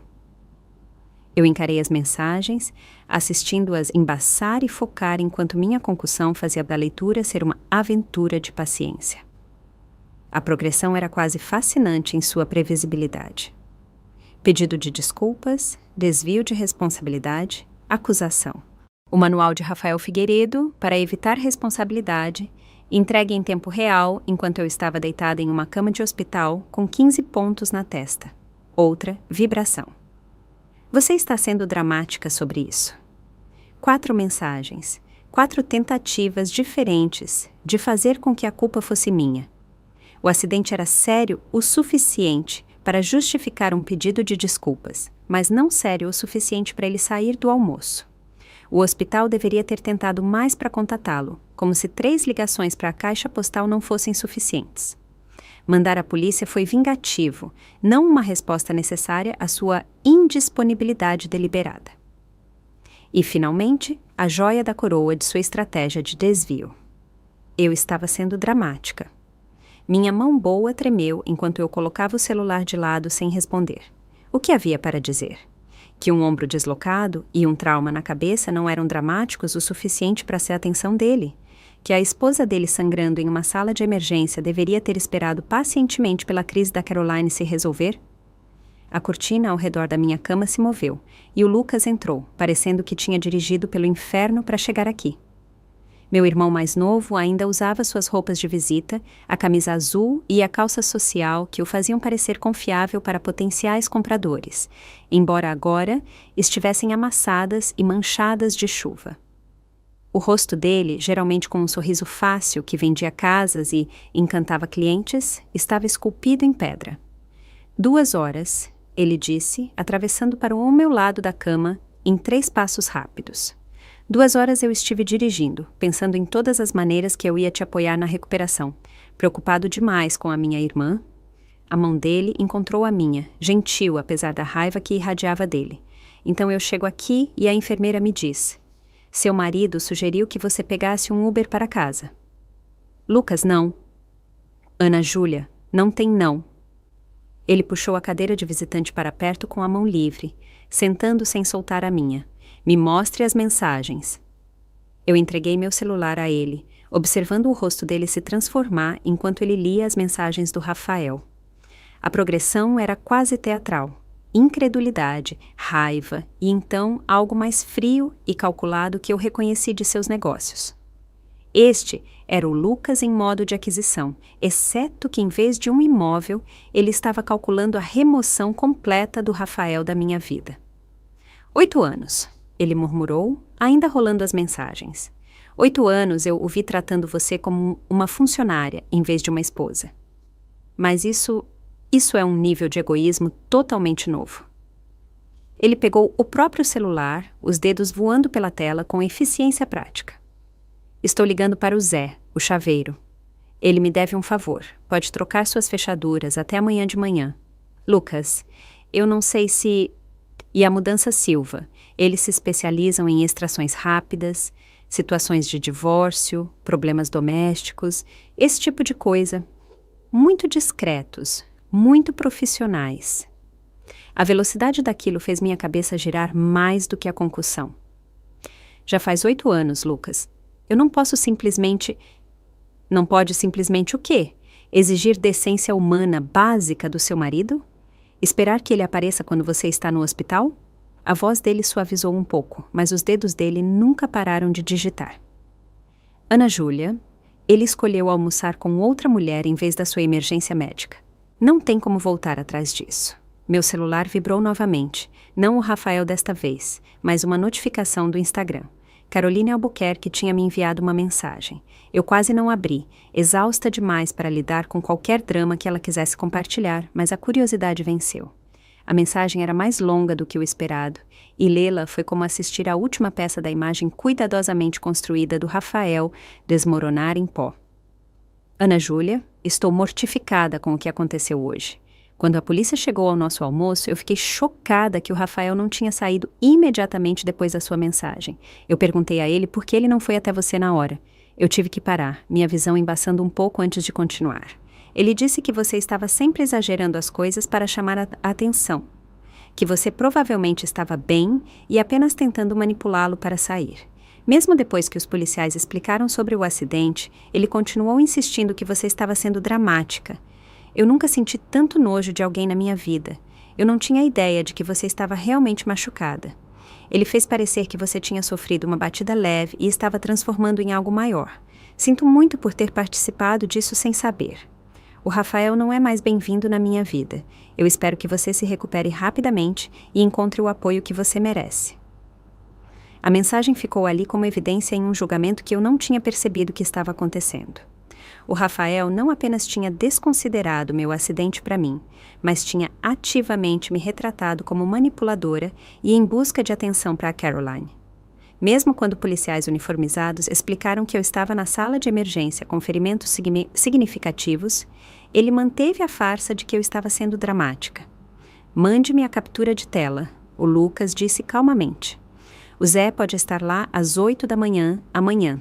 Eu encarei as mensagens, assistindo-as embaçar e focar enquanto minha concussão fazia da leitura ser uma aventura de paciência. A progressão era quase fascinante em sua previsibilidade. Pedido de desculpas, desvio de responsabilidade, acusação. O manual de Rafael Figueiredo para evitar responsabilidade, entregue em tempo real enquanto eu estava deitada em uma cama de hospital com 15 pontos na testa. Outra vibração. Você está sendo dramática sobre isso. 4 mensagens, 4 tentativas diferentes de fazer com que a culpa fosse minha. O acidente era sério o suficiente para justificar um pedido de desculpas, mas não sério o suficiente para ele sair do almoço. O hospital deveria ter tentado mais para contatá-lo, como se 3 ligações para a caixa postal não fossem suficientes. Mandar a polícia foi vingativo, não uma resposta necessária à sua indisponibilidade deliberada. E, finalmente, a joia da coroa de sua estratégia de desvio. Eu estava sendo dramática. Minha mão boa tremeu enquanto eu colocava o celular de lado sem responder. O que havia para dizer? Que um ombro deslocado e um trauma na cabeça não eram dramáticos o suficiente para ser a atenção dele? Que a esposa dele sangrando em uma sala de emergência deveria ter esperado pacientemente pela crise da Caroline se resolver? A cortina ao redor da minha cama se moveu e o Lucas entrou, parecendo que tinha dirigido pelo inferno para chegar aqui. Meu irmão mais novo ainda usava suas roupas de visita, a camisa azul e a calça social que o faziam parecer confiável para potenciais compradores, embora agora estivessem amassadas e manchadas de chuva. O rosto dele, geralmente com um sorriso fácil que vendia casas e encantava clientes, estava esculpido em pedra. 2 horas, ele disse, atravessando para o meu lado da cama em 3 passos rápidos. 2 horas eu estive dirigindo, pensando em todas as maneiras que eu ia te apoiar na recuperação, preocupado demais com a minha irmã. A mão dele encontrou a minha, gentil apesar da raiva que irradiava dele. Então eu chego aqui e a enfermeira me diz: seu marido sugeriu que você pegasse um Uber para casa. Lucas, não. Ana Júlia, não tem não. Ele puxou a cadeira de visitante para perto com a mão livre, sentando sem soltar a minha. Me mostre as mensagens. Eu entreguei meu celular a ele, observando o rosto dele se transformar enquanto ele lia as mensagens do Rafael. A progressão era quase teatral. Incredulidade, raiva e então algo mais frio e calculado que eu reconheci de seus negócios. Este era o Lucas em modo de aquisição, exceto que em vez de um imóvel, ele estava calculando a remoção completa do Rafael da minha vida. 8 anos, ele murmurou, ainda rolando as mensagens. 8 anos eu o vi tratando você como uma funcionária em vez de uma esposa. Mas isso é um nível de egoísmo totalmente novo. Ele pegou o próprio celular, os dedos voando pela tela com eficiência prática. Estou ligando para o Zé, o chaveiro. Ele me deve um favor. Pode trocar suas fechaduras até amanhã de manhã. Lucas, eu não sei se... E a mudança Silva. Eles se especializam em extrações rápidas, situações de divórcio, problemas domésticos, esse tipo de coisa. Muito discretos, muito profissionais. A velocidade daquilo fez minha cabeça girar mais do que a concussão. Já faz 8 anos, Lucas. Eu não posso simplesmente... Não pode simplesmente o quê? Exigir decência humana básica do seu marido? Esperar que ele apareça quando você está no hospital? A voz dele suavizou um pouco, mas os dedos dele nunca pararam de digitar. Ana Júlia, Ele escolheu almoçar com outra mulher em vez da sua emergência médica. Não tem como voltar atrás disso. Meu celular vibrou novamente, não o Rafael desta vez, mas uma notificação do Instagram. Caroline Albuquerque tinha me enviado uma mensagem. Eu quase não abri, exausta demais para lidar com qualquer drama que ela quisesse compartilhar, mas a curiosidade venceu. A mensagem era mais longa do que o esperado, e lê-la foi como assistir à última peça da imagem cuidadosamente construída do Rafael desmoronar em pó. Ana Júlia, estou mortificada com o que aconteceu hoje. Quando a polícia chegou ao nosso almoço, eu fiquei chocada que o Rafael não tinha saído imediatamente depois da sua mensagem. Eu perguntei a ele por que ele não foi até você na hora. Eu tive que parar, minha visão embaçando um pouco antes de continuar. Ele disse que você estava sempre exagerando as coisas para chamar a atenção, que você provavelmente estava bem e apenas tentando manipulá-lo para sair. Mesmo depois que os policiais explicaram sobre o acidente, ele continuou insistindo que você estava sendo dramática. Eu nunca senti tanto nojo de alguém na minha vida. Eu não tinha ideia de que você estava realmente machucada. Ele fez parecer que você tinha sofrido uma batida leve e estava transformando em algo maior. Sinto muito por ter participado disso sem saber. O Rafael não é mais bem-vindo na minha vida. Eu espero que você se recupere rapidamente e encontre o apoio que você merece. A mensagem ficou ali como evidência em um julgamento que eu não tinha percebido que estava acontecendo. O Rafael não apenas tinha desconsiderado meu acidente para mim, mas tinha ativamente me retratado como manipuladora e em busca de atenção para a Caroline. Mesmo quando policiais uniformizados explicaram que eu estava na sala de emergência com ferimentos significativos, ele manteve a farsa de que eu estava sendo dramática. Mande-me a captura de tela, o Lucas disse calmamente. O Zé pode estar lá às 8 da manhã, amanhã.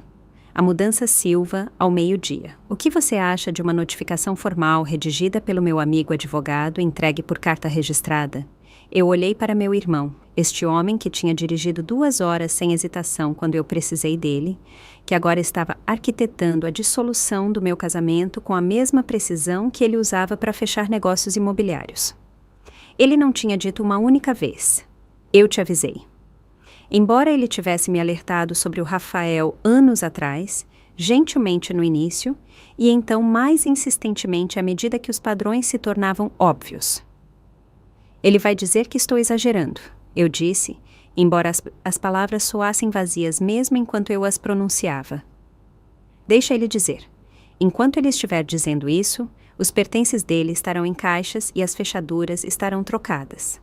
A mudança Silva, ao meio-dia. O que você acha de uma notificação formal redigida pelo meu amigo advogado entregue por carta registrada? Eu olhei para meu irmão, este homem que tinha dirigido 2 horas sem hesitação quando eu precisei dele, que agora estava arquitetando a dissolução do meu casamento com a mesma precisão que ele usava para fechar negócios imobiliários. Ele não tinha dito uma única vez: eu te avisei. Embora ele tivesse me alertado sobre o Rafael anos atrás, gentilmente no início, e então mais insistentemente à medida que os padrões se tornavam óbvios. Ele vai dizer que estou exagerando, eu disse, embora as palavras soassem vazias mesmo enquanto eu as pronunciava. Deixa ele dizer. Enquanto ele estiver dizendo isso, os pertences dele estarão em caixas e as fechaduras estarão trocadas.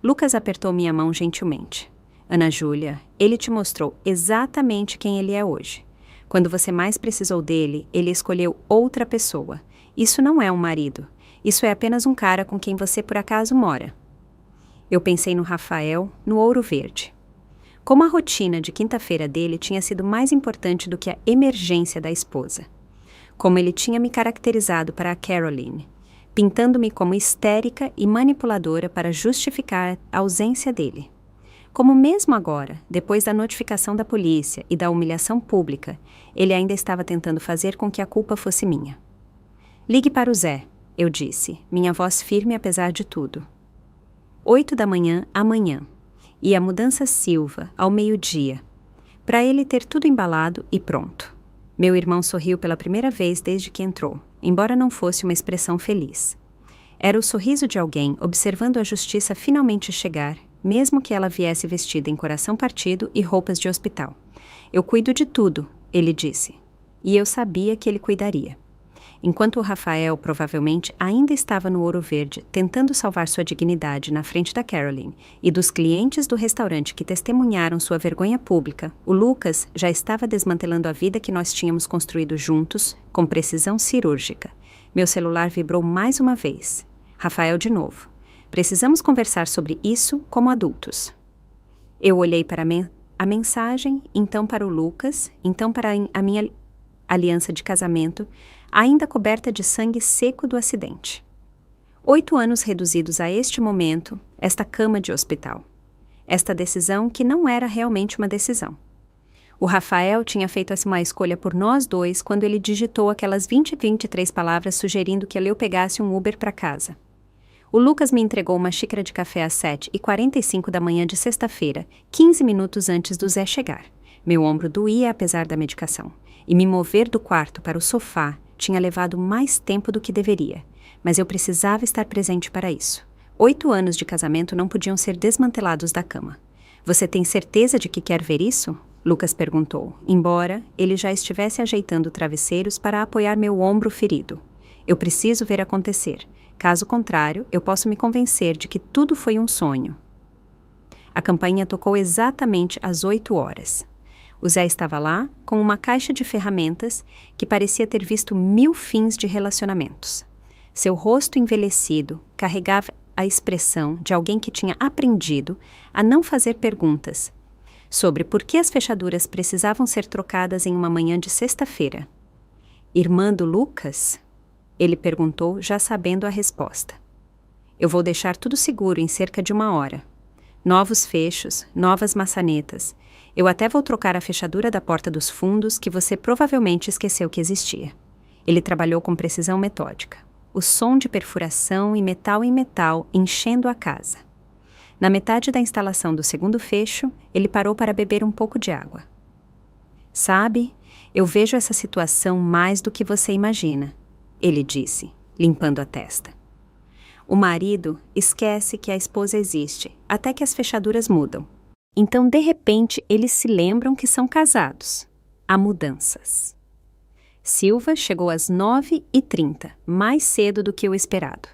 Lucas apertou minha mão gentilmente. Ana Júlia, ele te mostrou exatamente quem ele é hoje. Quando você mais precisou dele, ele escolheu outra pessoa. Isso não é um marido. Isso é apenas um cara com quem você por acaso mora. Eu pensei no Rafael, no Ouro Verde. Como a rotina de quinta-feira dele tinha sido mais importante do que a emergência da esposa. Como ele tinha me caracterizado para a Caroline, pintando-me como histérica e manipuladora para justificar a ausência dele. Como mesmo agora, depois da notificação da polícia e da humilhação pública, ele ainda estava tentando fazer com que a culpa fosse minha. Ligue para o Zé, eu disse, minha voz firme apesar de tudo. 8 da manhã, amanhã. E a mudança Silva, ao meio-dia. Para ele ter tudo embalado e pronto. Meu irmão sorriu pela primeira vez desde que entrou, embora não fosse uma expressão feliz. Era o sorriso de alguém observando a justiça finalmente chegar, mesmo que ela viesse vestida em coração partido e roupas de hospital. Eu cuido de tudo, ele disse. E eu sabia que ele cuidaria. Enquanto o Rafael provavelmente ainda estava no Ouro Verde, tentando salvar sua dignidade na frente da Caroline e dos clientes do restaurante que testemunharam sua vergonha pública, o Lucas já estava desmantelando a vida que nós tínhamos construído juntos, com precisão cirúrgica. Meu celular vibrou mais uma vez. Rafael de novo. Precisamos conversar sobre isso como adultos. Eu olhei para a mensagem, então para o Lucas, então para a minha aliança de casamento, ainda coberta de sangue seco do acidente. 8 anos reduzidos a este momento, esta cama de hospital. Esta decisão que não era realmente uma decisão. O Rafael tinha feito uma escolha por nós dois quando ele digitou aquelas 23 palavras sugerindo que eu pegasse um Uber para casa. O Lucas me entregou uma xícara de café às 7h45 da manhã de sexta-feira, 15 minutos antes do Zé chegar. Meu ombro doía apesar da medicação, e me mover do quarto para o sofá tinha levado mais tempo do que deveria, mas eu precisava estar presente para isso. 8 anos de casamento não podiam ser desmantelados da cama. Você tem certeza de que quer ver isso? Lucas perguntou, embora ele já estivesse ajeitando travesseiros para apoiar meu ombro ferido. Eu preciso ver acontecer. Caso contrário, eu posso me convencer de que tudo foi um sonho. A campainha tocou exatamente às 8 horas. O Zé estava lá, com uma caixa de ferramentas que parecia ter visto 1000 fins de relacionamentos. Seu rosto envelhecido carregava a expressão de alguém que tinha aprendido a não fazer perguntas sobre por que as fechaduras precisavam ser trocadas em uma manhã de sexta-feira. Irmã do Lucas? Ele perguntou, já sabendo a resposta. Eu vou deixar tudo seguro em cerca de 1 hora. Novos fechos, novas maçanetas. Eu até vou trocar a fechadura da porta dos fundos que você provavelmente esqueceu que existia. Ele trabalhou com precisão metódica. O som de perfuração e metal em metal enchendo a casa. Na metade da instalação do segundo fecho, ele parou para beber um pouco de água. Sabe, eu vejo essa situação mais do que você imagina, ele disse, limpando a testa. O marido esquece que a esposa existe, até que as fechaduras mudam. Então, de repente, eles se lembram que são casados. Há mudanças. Silva chegou às 9h30, mais cedo do que o esperado.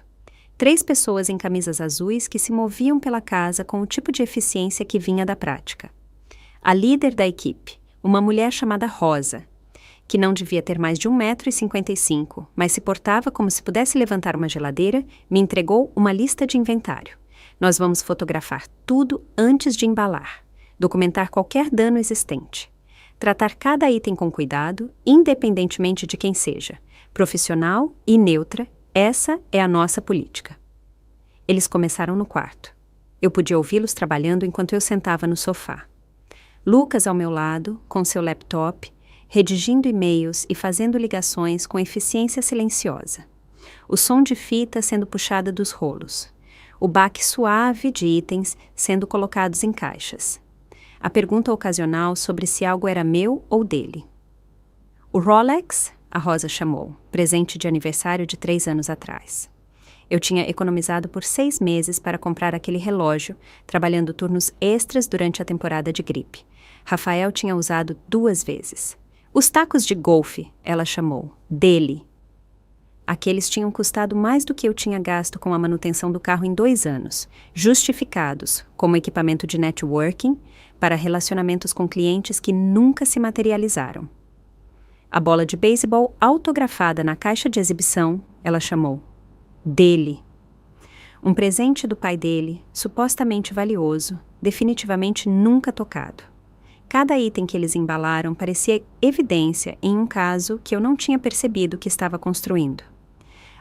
3 pessoas em camisas azuis que se moviam pela casa com o tipo de eficiência que vinha da prática. A líder da equipe, uma mulher chamada Rosa, que não devia ter mais de 1,55 m, mas se portava como se pudesse levantar uma geladeira, me entregou uma lista de inventário. Nós vamos fotografar tudo antes de embalar, documentar qualquer dano existente. Tratar cada item com cuidado, independentemente de quem seja, profissional e neutra, essa é a nossa política. Eles começaram no quarto. Eu podia ouvi-los trabalhando enquanto eu sentava no sofá. Lucas ao meu lado, com seu laptop, redigindo e-mails e fazendo ligações com eficiência silenciosa. O som de fita sendo puxada dos rolos. O baque suave de itens sendo colocados em caixas. A pergunta ocasional sobre se algo era meu ou dele. O Rolex, a Rosa chamou, presente de aniversário de 3 anos atrás. Eu tinha economizado por 6 meses para comprar aquele relógio, trabalhando turnos extras durante a temporada de gripe. Rafael tinha usado 2 vezes. Os tacos de golfe, ela chamou, dele. Aqueles tinham custado mais do que eu tinha gasto com a manutenção do carro em 2 anos, justificados como equipamento de networking para relacionamentos com clientes que nunca se materializaram. A bola de beisebol autografada na caixa de exibição, ela chamou, dele. Um presente do pai dele, supostamente valioso, definitivamente nunca tocado. Cada item que eles embalaram parecia evidência em um caso que eu não tinha percebido que estava construindo.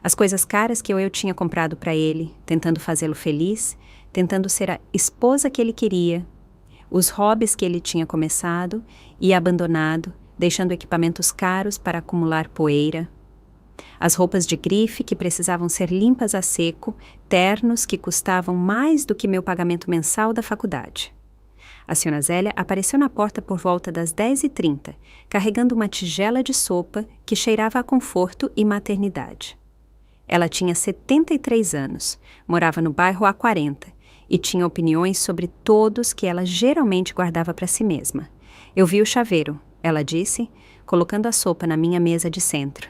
As coisas caras que eu tinha comprado para ele, tentando fazê-lo feliz, tentando ser a esposa que ele queria, os hobbies que ele tinha começado e abandonado, deixando equipamentos caros para acumular poeira, as roupas de grife que precisavam ser limpas a seco, ternos que custavam mais do que meu pagamento mensal da faculdade. A Sra. Zélia apareceu na porta por volta das 10h30, carregando uma tigela de sopa que cheirava a conforto e maternidade. Ela tinha 73 anos, morava no bairro há 40 e tinha opiniões sobre todos que ela geralmente guardava para si mesma. Eu vi o chaveiro, ela disse, colocando a sopa na minha mesa de centro.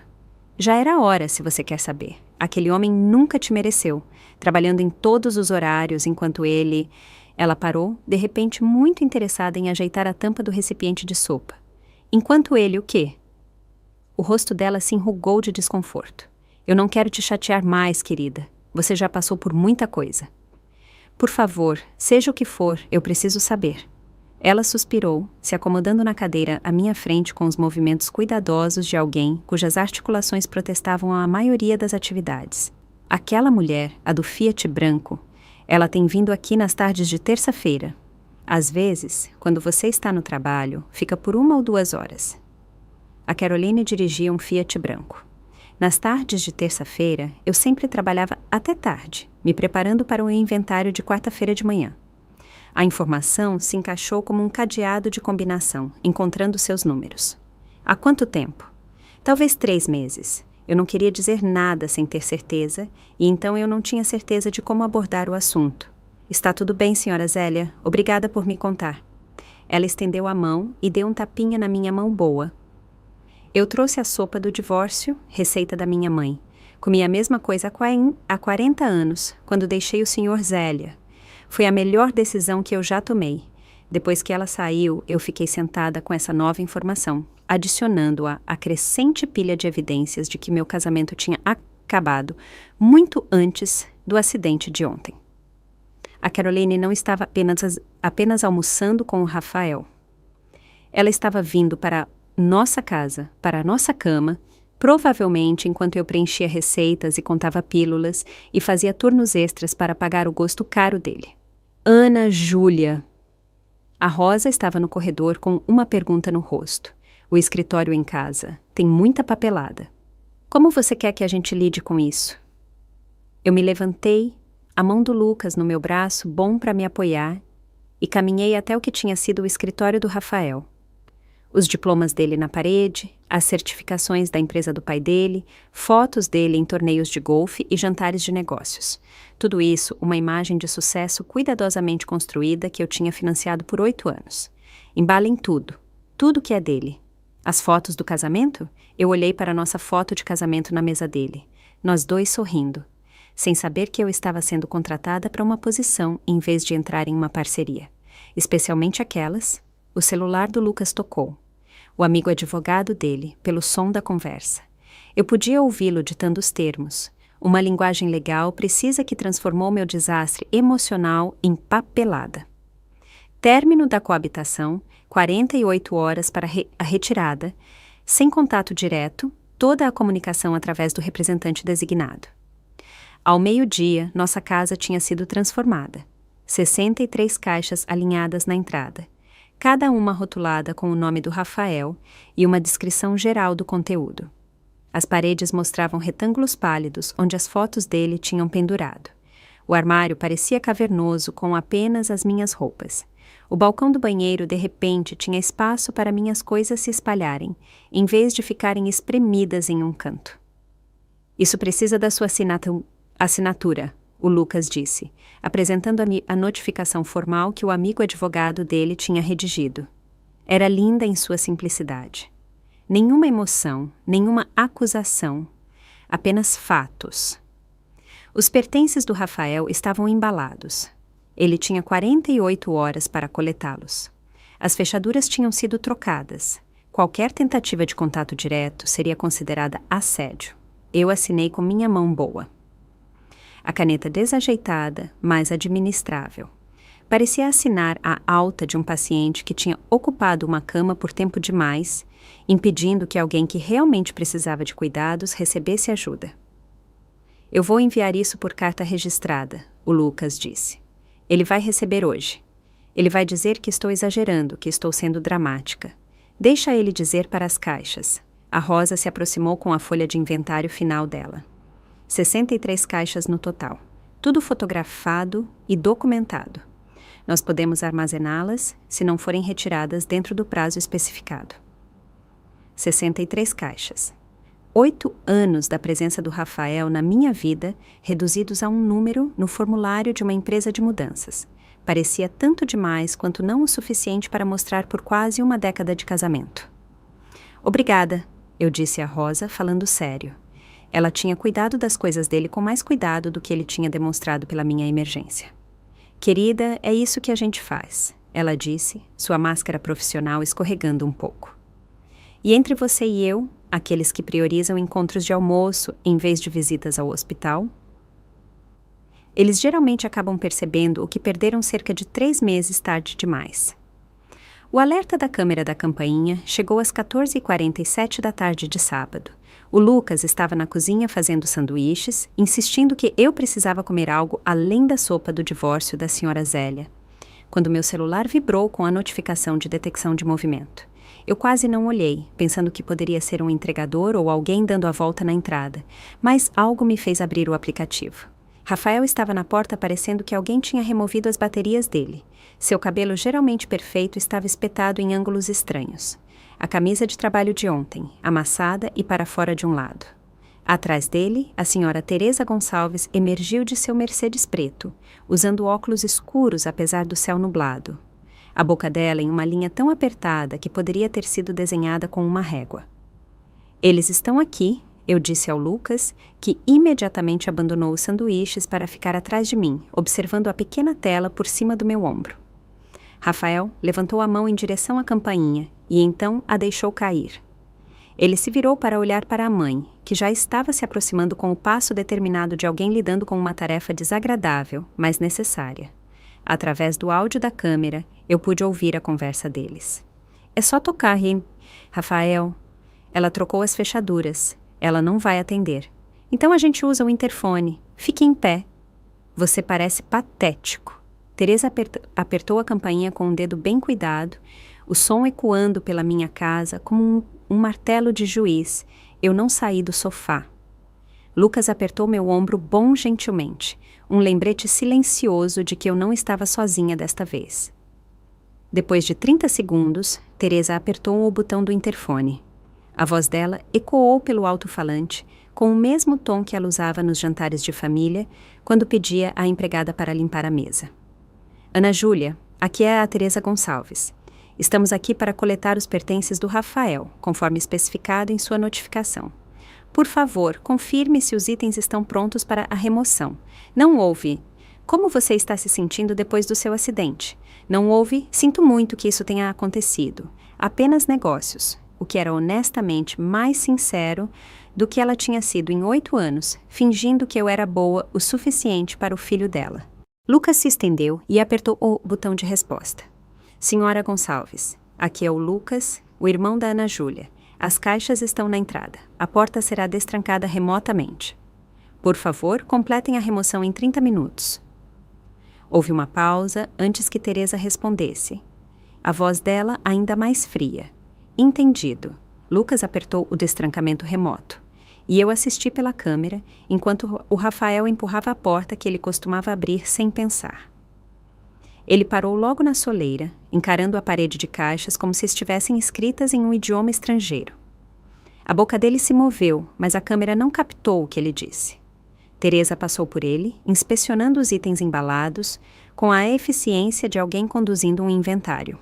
Já era hora, se você quer saber. Aquele homem nunca te mereceu, trabalhando em todos os horários enquanto ele... Ela parou, de repente muito interessada em ajeitar a tampa do recipiente de sopa. Enquanto ele, o quê? O rosto dela se enrugou de desconforto. Eu não quero te chatear mais, querida. Você já passou por muita coisa. Por favor, seja o que for, eu preciso saber. Ela suspirou, se acomodando na cadeira à minha frente com os movimentos cuidadosos de alguém cujas articulações protestavam a maioria das atividades. Aquela mulher, a do Fiat branco, ela tem vindo aqui nas tardes de terça-feira. Às vezes, quando você está no trabalho, fica por 1 ou 2 horas. A Caroline dirigia um Fiat branco. Nas tardes de terça-feira, eu sempre trabalhava até tarde, me preparando para o inventário de quarta-feira de manhã. A informação se encaixou como um cadeado de combinação, encontrando seus números. Há quanto tempo? Talvez 3 meses. Eu não queria dizer nada sem ter certeza, e então eu não tinha certeza de como abordar o assunto. Está tudo bem, senhora Zélia. Obrigada por me contar. Ela estendeu a mão e deu um tapinha na minha mão boa. Eu trouxe a sopa do divórcio, receita da minha mãe. Comi a mesma coisa há 40 anos, quando deixei o senhor Zélia. Foi a melhor decisão que eu já tomei. Depois que ela saiu, eu fiquei sentada com essa nova informação, adicionando-a à crescente pilha de evidências de que meu casamento tinha acabado muito antes do acidente de ontem. A Caroline não estava apenas almoçando com o Rafael. Ela estava vindo para nossa casa, para a nossa cama, provavelmente enquanto eu preenchia receitas e contava pílulas e fazia turnos extras para pagar o gosto caro dele. Ana Júlia. A Rosa estava no corredor com uma pergunta no rosto. O escritório em casa. Tem muita papelada. Como você quer que a gente lide com isso? Eu me levantei, a mão do Lucas no meu braço, bom para me apoiar, e caminhei até o que tinha sido o escritório do Rafael. Os diplomas dele na parede, as certificações da empresa do pai dele, fotos dele em torneios de golfe e jantares de negócios. Tudo isso, uma imagem de sucesso cuidadosamente construída que eu tinha financiado por 8 anos. Embala em tudo, tudo que é dele. As fotos do casamento? Eu olhei para a nossa foto de casamento na mesa dele, nós dois sorrindo, sem saber que eu estava sendo contratada para uma posição em vez de entrar em uma parceria. Especialmente aquelas. O celular do Lucas tocou. O amigo advogado dele, pelo som da conversa. Eu podia ouvi-lo ditando os termos. Uma linguagem legal precisa que transformou meu desastre emocional em papelada. Término da coabitação, 48 horas para a retirada, sem contato direto, toda a comunicação através do representante designado. Ao meio-dia, nossa casa tinha sido transformada. 63 caixas alinhadas na entrada. Cada uma rotulada com o nome do Rafael e uma descrição geral do conteúdo. As paredes mostravam retângulos pálidos onde as fotos dele tinham pendurado. O armário parecia cavernoso com apenas as minhas roupas. O balcão do banheiro, de repente, tinha espaço para minhas coisas se espalharem, em vez de ficarem espremidas em um canto. Isso precisa da sua assinatura, o Lucas disse, apresentando a notificação formal que o amigo advogado dele tinha redigido. Era linda em sua simplicidade. Nenhuma emoção, nenhuma acusação, apenas fatos. Os pertences do Rafael estavam embalados. Ele tinha 48 horas para coletá-los. As fechaduras tinham sido trocadas. Qualquer tentativa de contato direto seria considerada assédio. Eu assinei com minha mão boa. A caneta desajeitada, mas administrável. Parecia assinar a alta de um paciente que tinha ocupado uma cama por tempo demais, impedindo que alguém que realmente precisava de cuidados recebesse ajuda. Eu vou enviar isso por carta registrada, o Lucas disse. Ele vai receber hoje. Ele vai dizer que estou exagerando, que estou sendo dramática. Deixa ele dizer para as caixas. A Rosa se aproximou com a folha de inventário final dela. 63 caixas no total. Tudo fotografado e documentado. Nós podemos armazená-las se não forem retiradas dentro do prazo especificado. 63 caixas. 8 anos da presença do Rafael na minha vida, reduzidos a um número no formulário de uma empresa de mudanças. Parecia tanto demais quanto não o suficiente para mostrar por quase uma década de casamento. Obrigada, eu disse a Rosa, falando sério. Ela tinha cuidado das coisas dele com mais cuidado do que ele tinha demonstrado pela minha emergência. Querida, é isso que a gente faz, ela disse, sua máscara profissional escorregando um pouco. E entre você e eu, aqueles que priorizam encontros de almoço em vez de visitas ao hospital? Eles geralmente acabam percebendo o que perderam cerca de 3 meses tarde demais. O alerta da câmera da campainha chegou às 14h47 da tarde de sábado. O Lucas estava na cozinha fazendo sanduíches, insistindo que eu precisava comer algo além da sopa do divórcio da senhora Zélia, quando meu celular vibrou com a notificação de detecção de movimento. Eu quase não olhei, pensando que poderia ser um entregador ou alguém dando a volta na entrada, mas algo me fez abrir o aplicativo. Rafael estava na porta parecendo que alguém tinha removido as baterias dele. Seu cabelo geralmente perfeito estava espetado em ângulos estranhos. A camisa de trabalho de ontem, amassada e para fora de um lado. Atrás dele, a senhora Teresa Gonçalves emergiu de seu Mercedes preto, usando óculos escuros apesar do céu nublado. A boca dela em uma linha tão apertada que poderia ter sido desenhada com uma régua. Eles estão aqui, eu disse ao Lucas, que imediatamente abandonou os sanduíches para ficar atrás de mim, observando a pequena tela por cima do meu ombro. Rafael levantou a mão em direção à campainha e então a deixou cair. Ele se virou para olhar para a mãe, que já estava se aproximando com o passo determinado de alguém lidando com uma tarefa desagradável, mas necessária. Através do áudio da câmera, eu pude ouvir a conversa deles. É só tocar, Rafael. Ela trocou as fechaduras. Ela não vai atender. Então a gente usa o interfone. Fique em pé. Você parece patético. Teresa apertou a campainha com um dedo bem cuidado, o som ecoando pela minha casa como um martelo de juiz. Eu não saí do sofá. Lucas apertou meu ombro bom gentilmente, um lembrete silencioso de que eu não estava sozinha desta vez. Depois de 30 segundos, Teresa apertou o botão do interfone. A voz dela ecoou pelo alto-falante, com o mesmo tom que ela usava nos jantares de família, quando pedia à empregada para limpar a mesa. Ana Júlia, aqui é a Teresa Gonçalves. Estamos aqui para coletar os pertences do Rafael, conforme especificado em sua notificação. Por favor, confirme se os itens estão prontos para a remoção. Não houve. Como você está se sentindo depois do seu acidente? Não houve? Sinto muito que isso tenha acontecido. Apenas negócios, o que era honestamente mais sincero do que ela tinha sido em 8 anos, fingindo que eu era boa o suficiente para o filho dela. Lucas se estendeu e apertou o botão de resposta. Senhora Gonçalves, aqui é o Lucas, o irmão da Ana Júlia. As caixas estão na entrada. A porta será destrancada remotamente. Por favor, completem a remoção em 30 minutos. Houve uma pausa antes que Teresa respondesse. A voz dela ainda mais fria. Entendido. Lucas apertou o destrancamento remoto. E eu assisti pela câmera, enquanto o Rafael empurrava a porta que ele costumava abrir sem pensar. Ele parou logo na soleira, encarando a parede de caixas como se estivessem escritas em um idioma estrangeiro. A boca dele se moveu, mas a câmera não captou o que ele disse. Teresa passou por ele, inspecionando os itens embalados, com a eficiência de alguém conduzindo um inventário.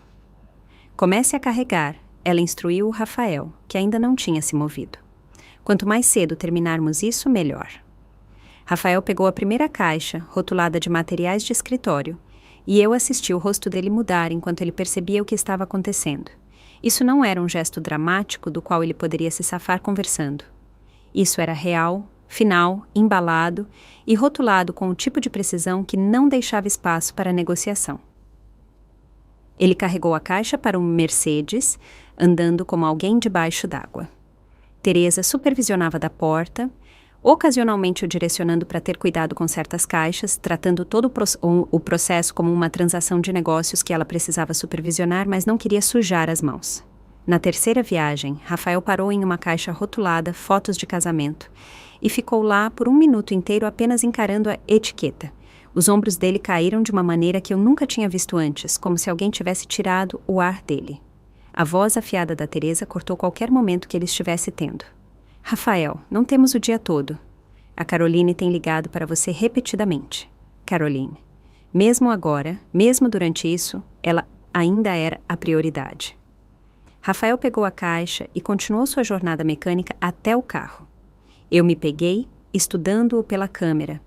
Comece a carregar, ela instruiu o Rafael, que ainda não tinha se movido. Quanto mais cedo terminarmos isso, melhor. Rafael pegou a primeira caixa, rotulada de materiais de escritório, e eu assisti o rosto dele mudar enquanto ele percebia o que estava acontecendo. Isso não era um gesto dramático do qual ele poderia se safar conversando. Isso era real, final, embalado e rotulado com o tipo de precisão que não deixava espaço para negociação. Ele carregou a caixa para um Mercedes, andando como alguém debaixo d'água. Teresa supervisionava da porta, ocasionalmente o direcionando para ter cuidado com certas caixas, tratando todo o processo como uma transação de negócios que ela precisava supervisionar, mas não queria sujar as mãos. Na terceira viagem, Rafael parou em uma caixa rotulada fotos de casamento e ficou lá por 1 minuto inteiro apenas encarando a etiqueta. Os ombros dele caíram de uma maneira que eu nunca tinha visto antes, como se alguém tivesse tirado o ar dele. A voz afiada da Teresa cortou qualquer momento que ele estivesse tendo. Rafael, não temos o dia todo. A Caroline tem ligado para você repetidamente. Caroline. Mesmo agora, mesmo durante isso, ela ainda era a prioridade. Rafael pegou a caixa e continuou sua jornada mecânica até o carro. Eu me peguei, estudando-o pela câmera.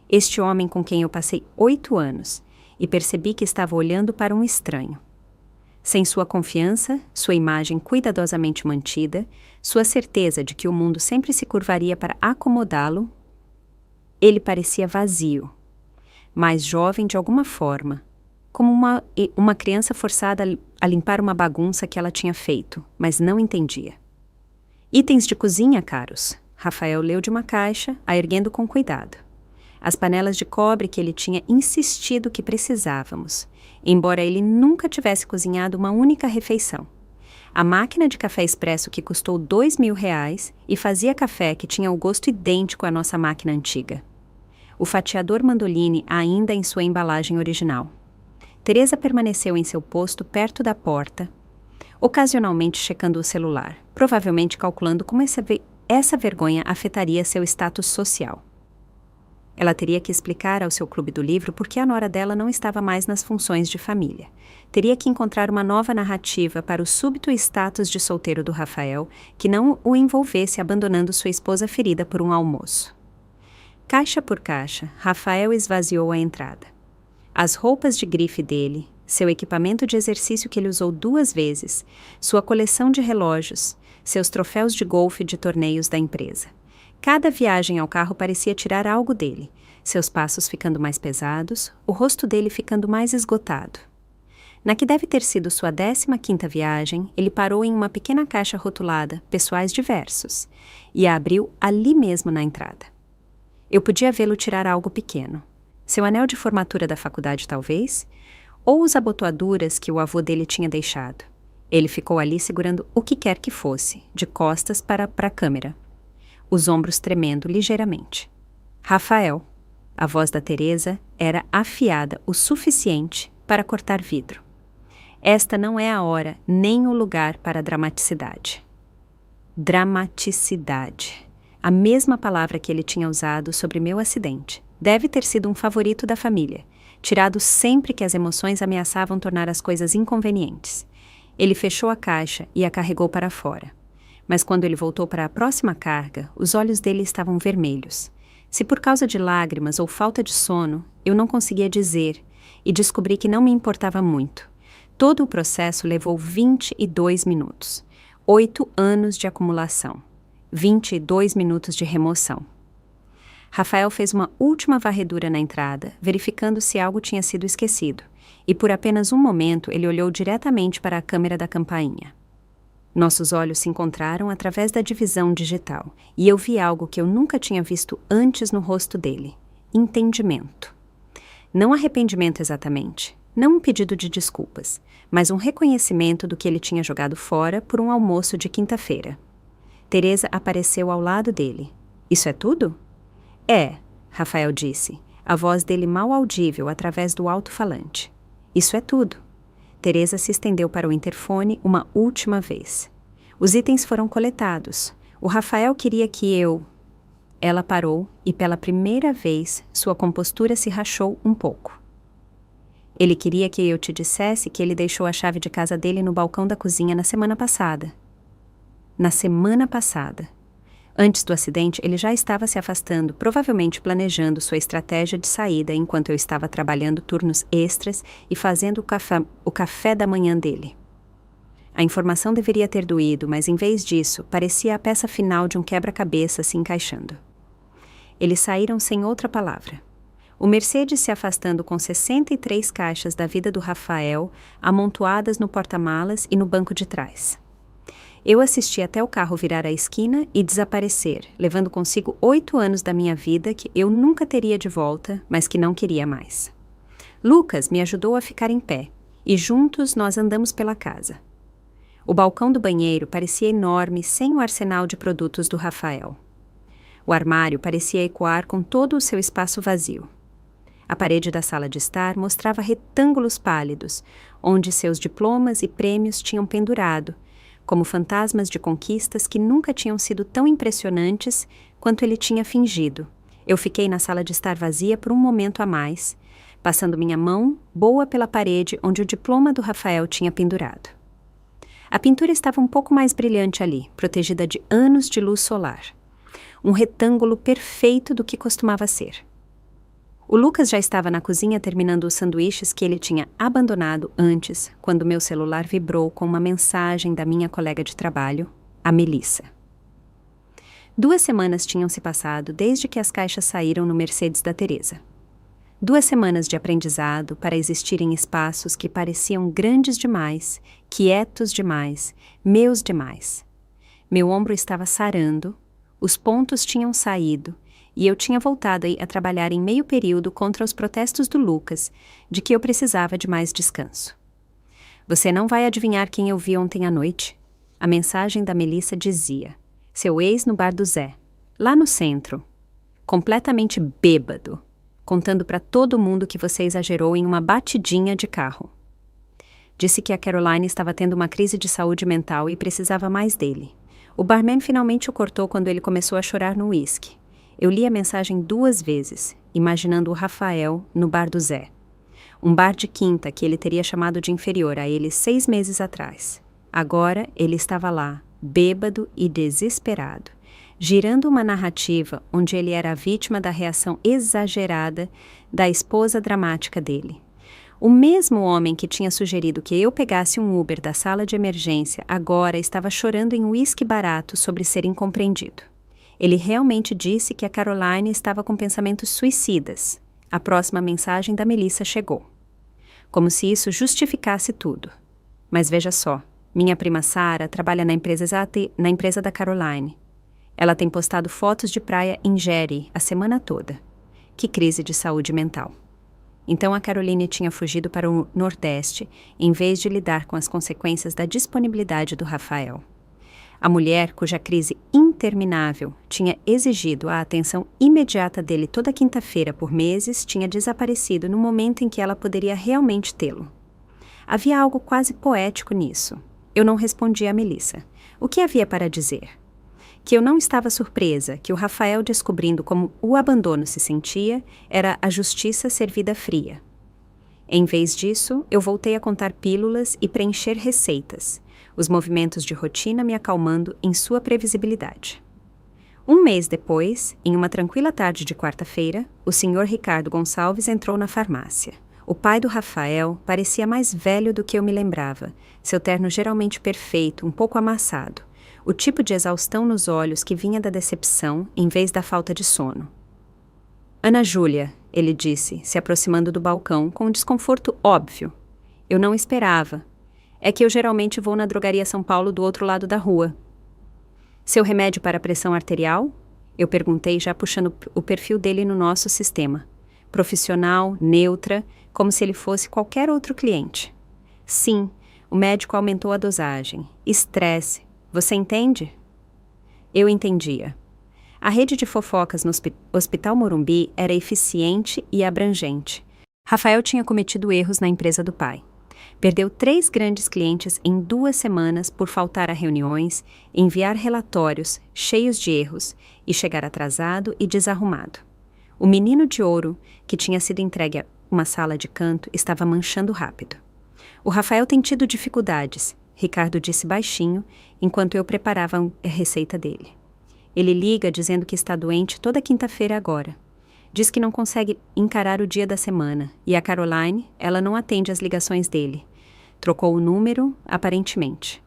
Este homem com quem eu passei 8 anos, e percebi que estava olhando para um estranho. Sem sua confiança, sua imagem cuidadosamente mantida, sua certeza de que o mundo sempre se curvaria para acomodá-lo, ele parecia vazio, mas jovem de alguma forma, como uma criança forçada a limpar uma bagunça que ela tinha feito, mas não entendia. Itens de cozinha caros. Rafael leu de uma caixa, a erguendo com cuidado. As panelas de cobre que ele tinha insistido que precisávamos, embora ele nunca tivesse cozinhado uma única refeição. A máquina de café expresso que custou R$2.000 e fazia café que tinha o gosto idêntico à nossa máquina antiga. o fatiador Mandoline ainda em sua embalagem original. Teresa permaneceu em seu posto perto da porta, ocasionalmente checando o celular, provavelmente calculando como essa vergonha afetaria seu status social. Ela teria que explicar ao seu clube do livro por que a nora dela não estava mais nas funções de família. Teria que encontrar uma nova narrativa para o súbito status de solteiro do Rafael que não o envolvesse abandonando sua esposa ferida por um almoço. Caixa por caixa, Rafael esvaziou a entrada. As roupas de grife dele, seu equipamento de exercício que ele usou 2 vezes, sua coleção de relógios, seus troféus de golfe de torneios da empresa. Cada viagem ao carro parecia tirar algo dele, seus passos ficando mais pesados, o rosto dele ficando mais esgotado. Na que deve ter sido sua 15ª viagem, ele parou em uma pequena caixa rotulada Pessoais Diversos e a abriu ali mesmo na entrada. Eu podia vê-lo tirar algo pequeno. Seu anel de formatura da faculdade, talvez, ou as abotoaduras que o avô dele tinha deixado. Ele ficou ali segurando o que quer que fosse, de costas para a câmera, os ombros tremendo ligeiramente. Rafael. A voz da Teresa era afiada o suficiente para cortar vidro. Esta não é a hora nem o lugar para dramaticidade. Dramaticidade. A mesma palavra que ele tinha usado sobre meu acidente. Deve ter sido um favorito da família, tirado sempre que as emoções ameaçavam tornar as coisas inconvenientes. Ele fechou a caixa e a carregou para fora. Mas quando ele voltou para a próxima carga, os olhos dele estavam vermelhos. Se por causa de lágrimas ou falta de sono, eu não conseguia dizer, e descobri que não me importava muito. Todo o processo levou 22 minutos. 8 anos de acumulação. 22 minutos de remoção. Rafael fez uma última varredura na entrada, verificando se algo tinha sido esquecido, e por apenas um momento ele olhou diretamente para a câmera da campainha. Nossos olhos se encontraram através da divisão digital, e eu vi algo que eu nunca tinha visto antes no rosto dele: entendimento. Não arrependimento exatamente, não um pedido de desculpas, mas um reconhecimento do que ele tinha jogado fora por um almoço de quinta-feira. Teresa apareceu ao lado dele. Isso é tudo? É, Rafael disse, a voz dele mal audível através do alto-falante. Isso é tudo. Teresa se estendeu para o interfone uma última vez. Os itens foram coletados. O Rafael queria que eu... Ela parou e pela primeira vez sua compostura se rachou um pouco. Ele queria que eu te dissesse que ele deixou a chave de casa dele no balcão da cozinha na semana passada. Na semana passada. Antes do acidente, ele já estava se afastando, provavelmente planejando sua estratégia de saída enquanto eu estava trabalhando turnos extras e fazendo o café da manhã dele. A informação deveria ter doído, mas em vez disso, parecia a peça final de um quebra-cabeça se encaixando. Eles saíram sem outra palavra. O Mercedes se afastando com 63 caixas da vida do Rafael, amontoadas no porta-malas e no banco de trás. Eu assisti até o carro virar a esquina e desaparecer, levando consigo 8 anos da minha vida que eu nunca teria de volta, mas que não queria mais. Lucas me ajudou a ficar em pé, e juntos nós andamos pela casa. O balcão do banheiro parecia enorme sem o arsenal de produtos do Rafael. O armário parecia ecoar com todo o seu espaço vazio. A parede da sala de estar mostrava retângulos pálidos, onde seus diplomas e prêmios tinham pendurado, como fantasmas de conquistas que nunca tinham sido tão impressionantes quanto ele tinha fingido. Eu fiquei na sala de estar vazia por um momento a mais, passando minha mão boa pela parede onde o diploma do Rafael tinha pendurado. A pintura estava um pouco mais brilhante ali, protegida de anos de luz solar. Um retângulo perfeito do que costumava ser. O Lucas já estava na cozinha terminando os sanduíches que ele tinha abandonado antes, quando meu celular vibrou com uma mensagem da minha colega de trabalho, a Melissa. 2 semanas tinham se passado desde que as caixas saíram no Mercedes da Teresa. 2 semanas de aprendizado para existir em espaços que pareciam grandes demais, quietos demais, meus demais. Meu ombro estava sarando, os pontos tinham saído, e eu tinha voltado a trabalhar em meio período contra os protestos do Lucas, de que eu precisava de mais descanso. Você não vai adivinhar quem eu vi ontem à noite? A mensagem da Melissa dizia, seu ex no bar do Zé, lá no centro, completamente bêbado, contando para todo mundo que você exagerou em uma batidinha de carro. Disse que a Caroline estava tendo uma crise de saúde mental e precisava mais dele. O barman finalmente o cortou quando ele começou a chorar no uísque. Eu li a mensagem 2 vezes, imaginando o Rafael no bar do Zé. Um bar de quinta que ele teria chamado de inferior a ele 6 meses atrás. Agora ele estava lá, bêbado e desesperado, girando uma narrativa onde ele era a vítima da reação exagerada da esposa dramática dele. O mesmo homem que tinha sugerido que eu pegasse um Uber da sala de emergência agora estava chorando em uísque barato sobre ser incompreendido. Ele realmente disse que a Caroline estava com pensamentos suicidas. A próxima mensagem da Melissa chegou. Como se isso justificasse tudo. Mas veja só, minha prima Sarah trabalha na empresa da Caroline. Ela tem postado fotos de praia em Jerry a semana toda. Que crise de saúde mental. Então a Caroline tinha fugido para o Nordeste, em vez de lidar com as consequências da disponibilidade do Rafael. A mulher, cuja crise interminável tinha exigido a atenção imediata dele toda quinta-feira por meses, tinha desaparecido no momento em que ela poderia realmente tê-lo. Havia algo quase poético nisso. Eu não respondi a Melissa. O que havia para dizer? Que eu não estava surpresa que o Rafael, descobrindo como o abandono se sentia, era a justiça servida fria. Em vez disso, eu voltei a contar pílulas e preencher receitas, os movimentos de rotina me acalmando em sua previsibilidade. Um mês depois, em uma tranquila tarde de quarta-feira, o Sr. Ricardo Gonçalves entrou na farmácia. O pai do Rafael parecia mais velho do que eu me lembrava, seu terno geralmente perfeito, um pouco amassado, o tipo de exaustão nos olhos que vinha da decepção em vez da falta de sono. Ana Júlia, ele disse, se aproximando do balcão com um desconforto óbvio. Eu não esperava. É que eu geralmente vou na drogaria São Paulo do outro lado da rua. Seu remédio para a pressão arterial? Eu perguntei, já puxando o perfil dele no nosso sistema. Profissional, neutra, como se ele fosse qualquer outro cliente. Sim, o médico aumentou a dosagem. Estresse. Você entende? Eu entendia. A rede de fofocas no Hospital Morumbi era eficiente e abrangente. Rafael tinha cometido erros na empresa do pai. Perdeu 3 grandes clientes em 2 semanas por faltar a reuniões, enviar relatórios cheios de erros e chegar atrasado e desarrumado. O menino de ouro, que tinha sido entregue a uma sala de canto, estava manchando rápido. O Rafael tem tido dificuldades, Ricardo disse baixinho, enquanto eu preparava a receita dele. Ele liga dizendo que está doente toda quinta-feira agora. Diz que não consegue encarar o dia da semana, e a Caroline, ela não atende às ligações dele. Trocou o número, aparentemente.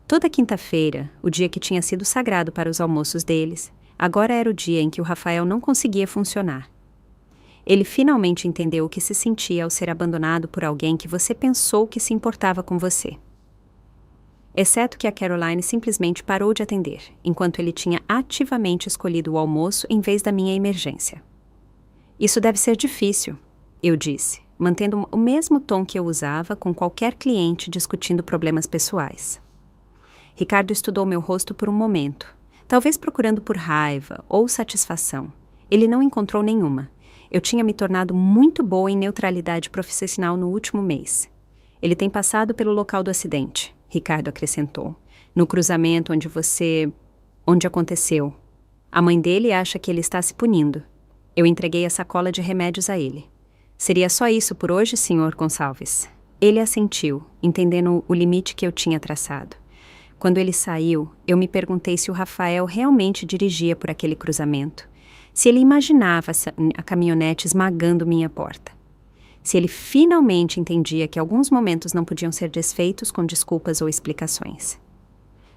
Toda quinta-feira, o dia que tinha sido sagrado para os almoços deles, agora era o dia em que o Rafael não conseguia funcionar. Ele finalmente entendeu o que se sentia ao ser abandonado por alguém que você pensou que se importava com você. Exceto que a Caroline simplesmente parou de atender, enquanto ele tinha ativamente escolhido o almoço em vez da minha emergência. Isso deve ser difícil, eu disse, mantendo o mesmo tom que eu usava com qualquer cliente discutindo problemas pessoais. Ricardo estudou meu rosto por um momento, talvez procurando por raiva ou satisfação. Ele não encontrou nenhuma. Eu tinha me tornado muito boa em neutralidade profissional no último mês. Ele tem passado pelo local do acidente, Ricardo acrescentou. No cruzamento onde aconteceu. A mãe dele acha que ele está se punindo. Eu entreguei a sacola de remédios a ele. Seria só isso por hoje, Sr. Gonçalves? Ele assentiu, entendendo o limite que eu tinha traçado. Quando ele saiu, eu me perguntei se o Rafael realmente dirigia por aquele cruzamento. Se ele imaginava a caminhonete esmagando minha porta. Se ele finalmente entendia que alguns momentos não podiam ser desfeitos com desculpas ou explicações.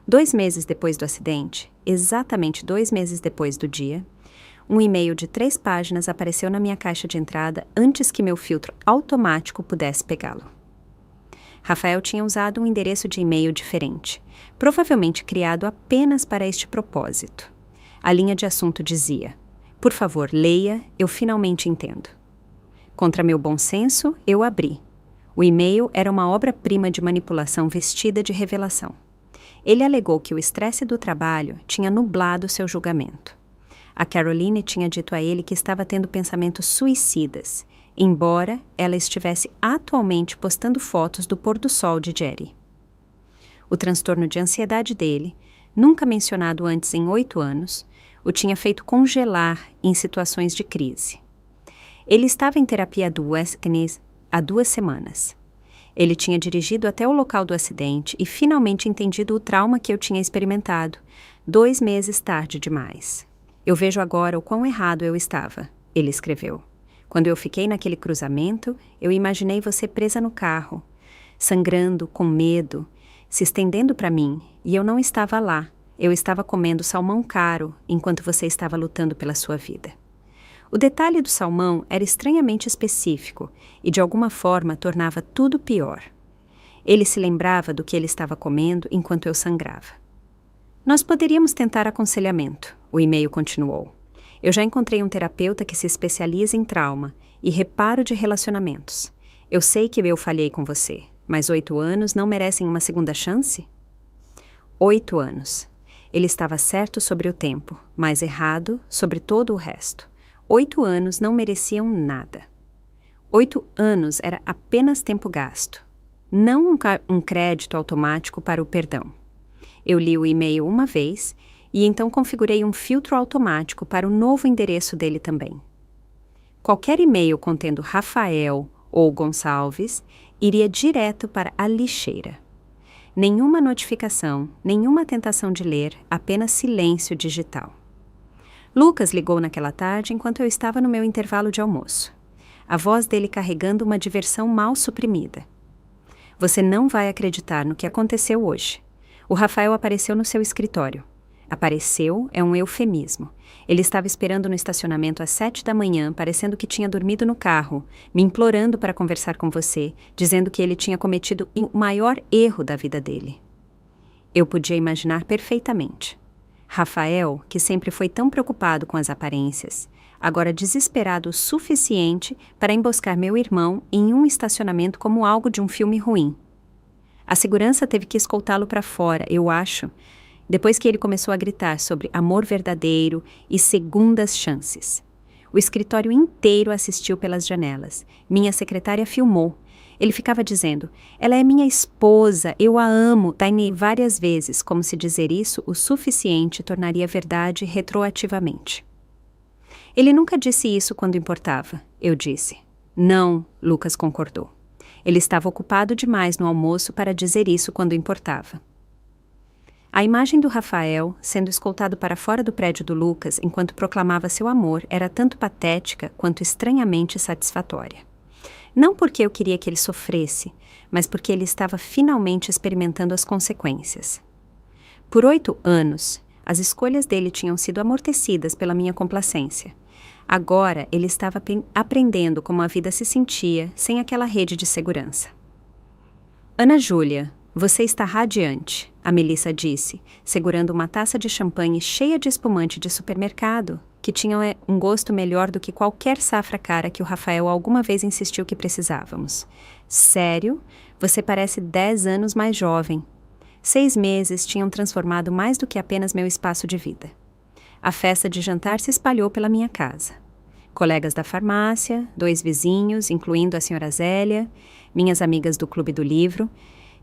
2 meses depois do acidente, exatamente 2 meses depois do dia, um e-mail de 3 páginas apareceu na minha caixa de entrada antes que meu filtro automático pudesse pegá-lo. Rafael tinha usado um endereço de e-mail diferente, provavelmente criado apenas para este propósito. A linha de assunto dizia: "Por favor, leia, eu finalmente entendo." Contra meu bom senso, eu abri. O e-mail era uma obra-prima de manipulação vestida de revelação. Ele alegou que o estresse do trabalho tinha nublado seu julgamento. A Caroline tinha dito a ele que estava tendo pensamentos suicidas, embora ela estivesse atualmente postando fotos do pôr do sol de Jerry. O transtorno de ansiedade dele, nunca mencionado antes em 8 anos, o tinha feito congelar em situações de crise. Ele estava em terapia há 2 semanas. Ele tinha dirigido até o local do acidente e finalmente entendido o trauma que eu tinha experimentado, 2 meses tarde demais. Eu vejo agora o quão errado eu estava, ele escreveu. Quando eu fiquei naquele cruzamento, eu imaginei você presa no carro, sangrando, com medo, se estendendo para mim, e eu não estava lá. Eu estava comendo salmão caro enquanto você estava lutando pela sua vida. O detalhe do salmão era estranhamente específico e de alguma forma tornava tudo pior. Ele se lembrava do que ele estava comendo enquanto eu sangrava. Nós poderíamos tentar aconselhamento, o e-mail continuou. Eu já encontrei um terapeuta que se especializa em trauma e reparo de relacionamentos. Eu sei que eu falhei com você, mas 8 anos não merecem uma segunda chance? 8 anos. Ele estava certo sobre o tempo, mas errado sobre todo o resto. 8 anos não mereciam nada. 8 anos era apenas tempo gasto, não um crédito automático para o perdão. Eu li o e-mail uma vez e então configurei um filtro automático para o novo endereço dele também. Qualquer e-mail contendo Rafael ou Gonçalves iria direto para a lixeira. Nenhuma notificação, nenhuma tentação de ler, apenas silêncio digital. Lucas ligou naquela tarde enquanto eu estava no meu intervalo de almoço. A voz dele carregando uma diversão mal suprimida. Você não vai acreditar no que aconteceu hoje. O Rafael apareceu no seu escritório. Apareceu é um eufemismo. Ele estava esperando no estacionamento às 7 da manhã, parecendo que tinha dormido no carro, me implorando para conversar com você, dizendo que ele tinha cometido o maior erro da vida dele. Eu podia imaginar perfeitamente. Rafael, que sempre foi tão preocupado com as aparências, agora desesperado o suficiente para emboscar meu irmão em um estacionamento como algo de um filme ruim. A segurança teve que escoltá-lo para fora, eu acho, depois que ele começou a gritar sobre amor verdadeiro e segundas chances. O escritório inteiro assistiu pelas janelas. Minha secretária filmou. Ele ficava dizendo, ela é minha esposa, eu a amo, Tiny várias vezes, como se dizer isso o suficiente tornaria verdade retroativamente. Ele nunca disse isso quando importava, eu disse. Não, Lucas concordou. Ele estava ocupado demais no almoço para dizer isso quando importava. A imagem do Rafael, sendo escoltado para fora do prédio do Lucas enquanto proclamava seu amor, era tanto patética quanto estranhamente satisfatória. Não porque eu queria que ele sofresse, mas porque ele estava finalmente experimentando as consequências. Por 8 anos, as escolhas dele tinham sido amortecidas pela minha complacência. Agora ele estava aprendendo como a vida se sentia sem aquela rede de segurança. Ana Júlia, você está radiante, a Melissa disse, segurando uma taça de champanhe cheia de espumante de supermercado, que tinha um gosto melhor do que qualquer safra cara que o Rafael alguma vez insistiu que precisávamos. Sério? Você parece 10 anos mais jovem. 6 meses tinham transformado mais do que apenas meu espaço de vida. A festa de jantar se espalhou pela minha casa. Colegas da farmácia, 2 vizinhos, incluindo a senhora Zélia, minhas amigas do Clube do Livro,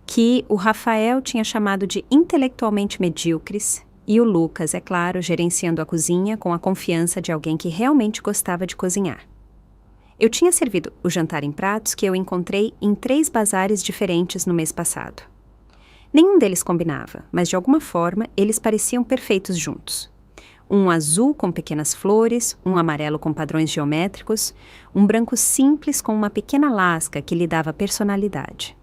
que o Rafael tinha chamado de intelectualmente medíocres, e o Lucas, é claro, gerenciando a cozinha com a confiança de alguém que realmente gostava de cozinhar. Eu tinha servido o jantar em pratos que eu encontrei em 3 bazares diferentes no mês passado. Nenhum deles combinava, mas de alguma forma eles pareciam perfeitos juntos. Um azul com pequenas flores, um amarelo com padrões geométricos, um branco simples com uma pequena lasca que lhe dava personalidade.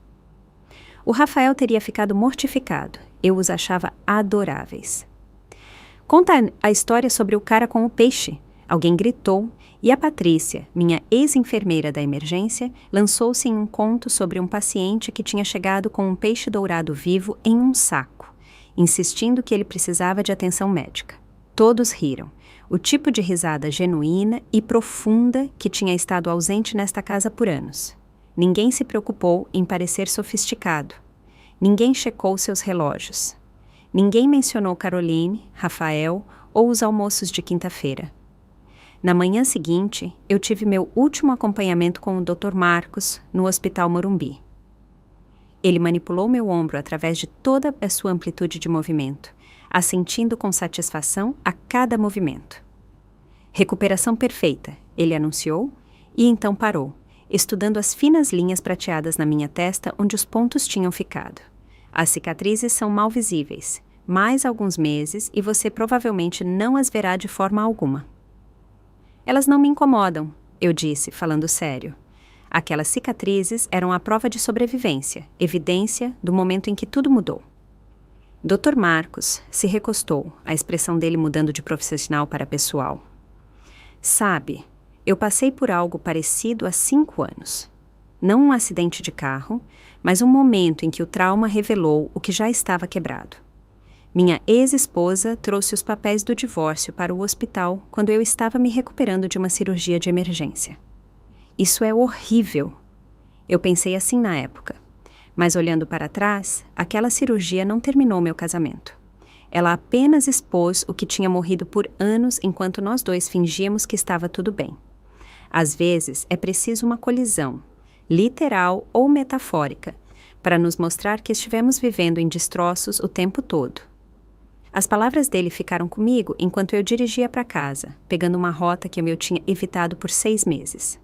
O Rafael teria ficado mortificado. Eu os achava adoráveis. Conta a história sobre o cara com o peixe. Alguém gritou e a Patrícia, minha ex-enfermeira da emergência, lançou-se em um conto sobre um paciente que tinha chegado com um peixe dourado vivo em um saco, insistindo que ele precisava de atenção médica. Todos riram. O tipo de risada genuína e profunda que tinha estado ausente nesta casa por anos. Ninguém se preocupou em parecer sofisticado. Ninguém checou seus relógios. Ninguém mencionou Caroline, Rafael ou os almoços de quinta-feira. Na manhã seguinte, eu tive meu último acompanhamento com o Dr. Marcos no Hospital Morumbi. Ele manipulou meu ombro através de toda a sua amplitude de movimento, assentindo com satisfação a cada movimento. Recuperação perfeita, ele anunciou, e então parou, estudando as finas linhas prateadas na minha testa onde os pontos tinham ficado. As cicatrizes são mal visíveis. Mais alguns meses e você provavelmente não as verá de forma alguma. Elas não me incomodam, eu disse, falando sério. Aquelas cicatrizes eram a prova de sobrevivência, evidência do momento em que tudo mudou. Dr. Marcos se recostou, a expressão dele mudando de profissional para pessoal. Sabe, eu passei por algo parecido há 5 anos. Não um acidente de carro, mas um momento em que o trauma revelou o que já estava quebrado. Minha ex-esposa trouxe os papéis do divórcio para o hospital quando eu estava me recuperando de uma cirurgia de emergência. Isso é horrível. Eu pensei assim na época. Mas olhando para trás, aquela cirurgia não terminou meu casamento. Ela apenas expôs o que tinha morrido por anos enquanto nós dois fingíamos que estava tudo bem. Às vezes é preciso uma colisão, literal ou metafórica, para nos mostrar que estivemos vivendo em destroços o tempo todo. As palavras dele ficaram comigo enquanto eu dirigia para casa, pegando uma rota que eu tinha evitado por 6 meses.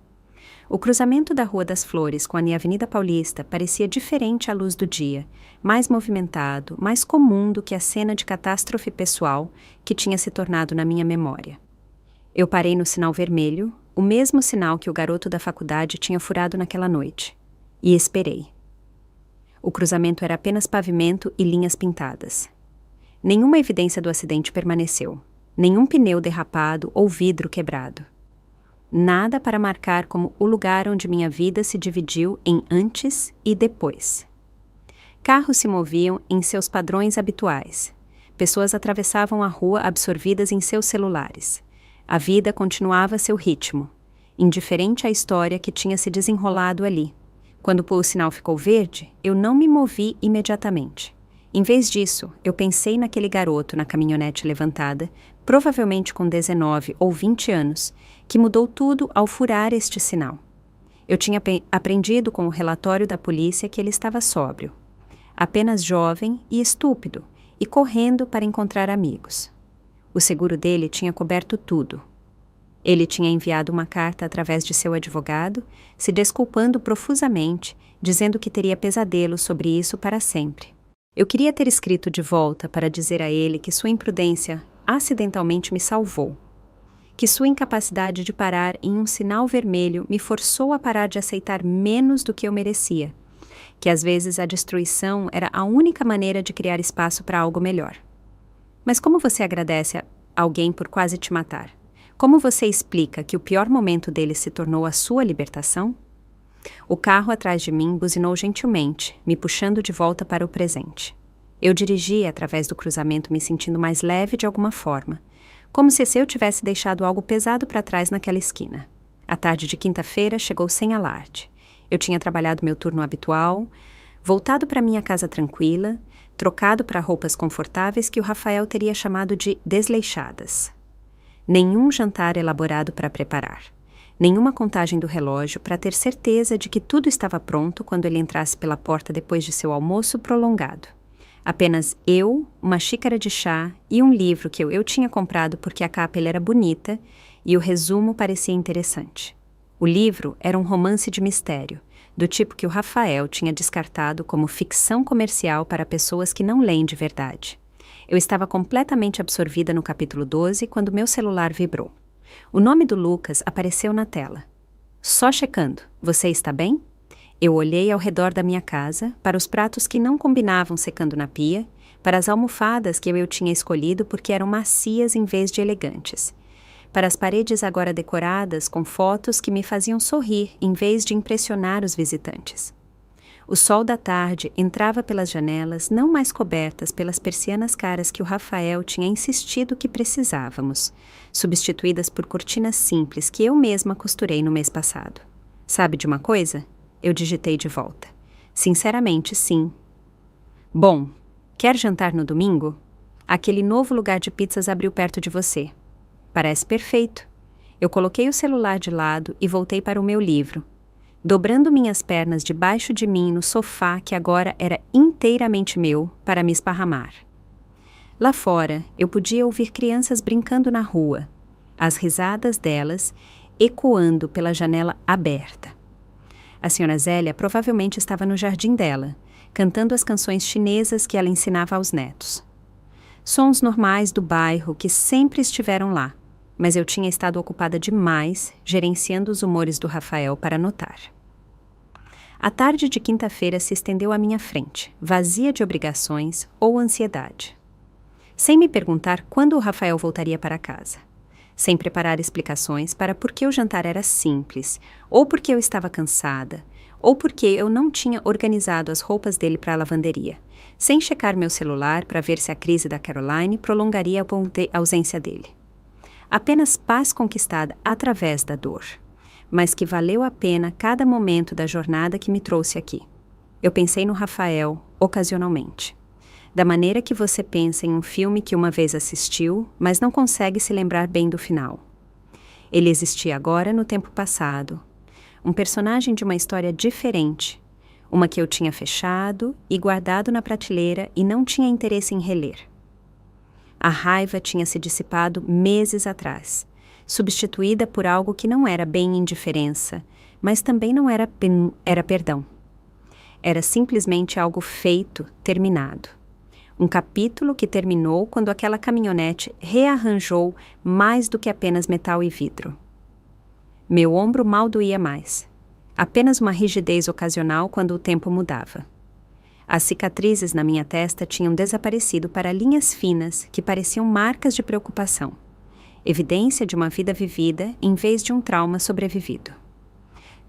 O cruzamento da Rua das Flores com a Avenida Paulista parecia diferente à luz do dia, mais movimentado, mais comum do que a cena de catástrofe pessoal que tinha se tornado na minha memória. Eu parei no sinal vermelho, o mesmo sinal que o garoto da faculdade tinha furado naquela noite, e esperei. O cruzamento era apenas pavimento e linhas pintadas. Nenhuma evidência do acidente permaneceu, nenhum pneu derrapado ou vidro quebrado. Nada para marcar como o lugar onde minha vida se dividiu em antes e depois. Carros se moviam em seus padrões habituais. Pessoas atravessavam a rua absorvidas em seus celulares. A vida continuava seu ritmo, indiferente à história que tinha se desenrolado ali. Quando o sinal ficou verde, eu não me movi imediatamente. Em vez disso, eu pensei naquele garoto na caminhonete levantada, provavelmente com 19 ou 20 anos, que mudou tudo ao furar este sinal. Eu tinha aprendido com o relatório da polícia que ele estava sóbrio, apenas jovem e estúpido, e correndo para encontrar amigos. O seguro dele tinha coberto tudo. Ele tinha enviado uma carta através de seu advogado, se desculpando profusamente, dizendo que teria pesadelos sobre isso para sempre. Eu queria ter escrito de volta para dizer a ele que sua imprudência acidentalmente me salvou, que sua incapacidade de parar em um sinal vermelho me forçou a parar de aceitar menos do que eu merecia, que às vezes a destruição era a única maneira de criar espaço para algo melhor. Mas como você agradece a alguém por quase te matar? Como você explica que o pior momento dele se tornou a sua libertação? O carro atrás de mim buzinou gentilmente, me puxando de volta para o presente. Eu dirigia através do cruzamento me sentindo mais leve de alguma forma, como se eu tivesse deixado algo pesado para trás naquela esquina. A tarde de quinta-feira chegou sem alarde. Eu tinha trabalhado meu turno habitual, voltado para minha casa tranquila, trocado para roupas confortáveis que o Rafael teria chamado de desleixadas. Nenhum jantar elaborado para preparar. Nenhuma contagem do relógio para ter certeza de que tudo estava pronto quando ele entrasse pela porta depois de seu almoço prolongado. Apenas eu, uma xícara de chá e um livro que eu tinha comprado porque a capa ele era bonita e o resumo parecia interessante. O livro era um romance de mistério, do tipo que o Rafael tinha descartado como ficção comercial para pessoas que não leem de verdade. Eu estava completamente absorvida no capítulo 12 quando meu celular vibrou. O nome do Lucas apareceu na tela. Só checando, você está bem? Eu olhei ao redor da minha casa, para os pratos que não combinavam secando na pia, para as almofadas que eu tinha escolhido porque eram macias em vez de elegantes, para as paredes agora decoradas com fotos que me faziam sorrir em vez de impressionar os visitantes. O sol da tarde entrava pelas janelas não mais cobertas pelas persianas caras que o Rafael tinha insistido que precisávamos, substituídas por cortinas simples que eu mesma costurei no mês passado. Sabe de uma coisa? Eu digitei de volta. Sinceramente, sim. Bom, quer jantar no domingo? Aquele novo lugar de pizzas abriu perto de você. Parece perfeito. Eu coloquei o celular de lado e voltei para o meu livro, dobrando minhas pernas debaixo de mim no sofá que agora era inteiramente meu para me esparramar. Lá fora, eu podia ouvir crianças brincando na rua, as risadas delas ecoando pela janela aberta. A senhora Zélia provavelmente estava no jardim dela, cantando as canções chinesas que ela ensinava aos netos. Sons normais do bairro que sempre estiveram lá, mas eu tinha estado ocupada demais gerenciando os humores do Rafael para notar. A tarde de quinta-feira se estendeu à minha frente, vazia de obrigações ou ansiedade. Sem me perguntar quando o Rafael voltaria para casa. Sem preparar explicações para por que o jantar era simples, ou porque eu estava cansada, ou porque eu não tinha organizado as roupas dele para a lavanderia, sem checar meu celular para ver se a crise da Caroline prolongaria a ausência dele. Apenas paz conquistada através da dor, mas que valeu a pena cada momento da jornada que me trouxe aqui. Eu pensei no Rafael, ocasionalmente. Da maneira que você pensa em um filme que uma vez assistiu, mas não consegue se lembrar bem do final. Ele existia agora no tempo passado. Um personagem de uma história diferente, uma que eu tinha fechado e guardado na prateleira e não tinha interesse em reler. A raiva tinha se dissipado meses atrás, substituída por algo que não era bem indiferença, mas também não era perdão. Era simplesmente algo feito, terminado. Um capítulo que terminou quando aquela caminhonete rearranjou mais do que apenas metal e vidro. Meu ombro mal doía mais. Apenas uma rigidez ocasional quando o tempo mudava. As cicatrizes na minha testa tinham desaparecido para linhas finas que pareciam marcas de preocupação. Evidência de uma vida vivida em vez de um trauma sobrevivido.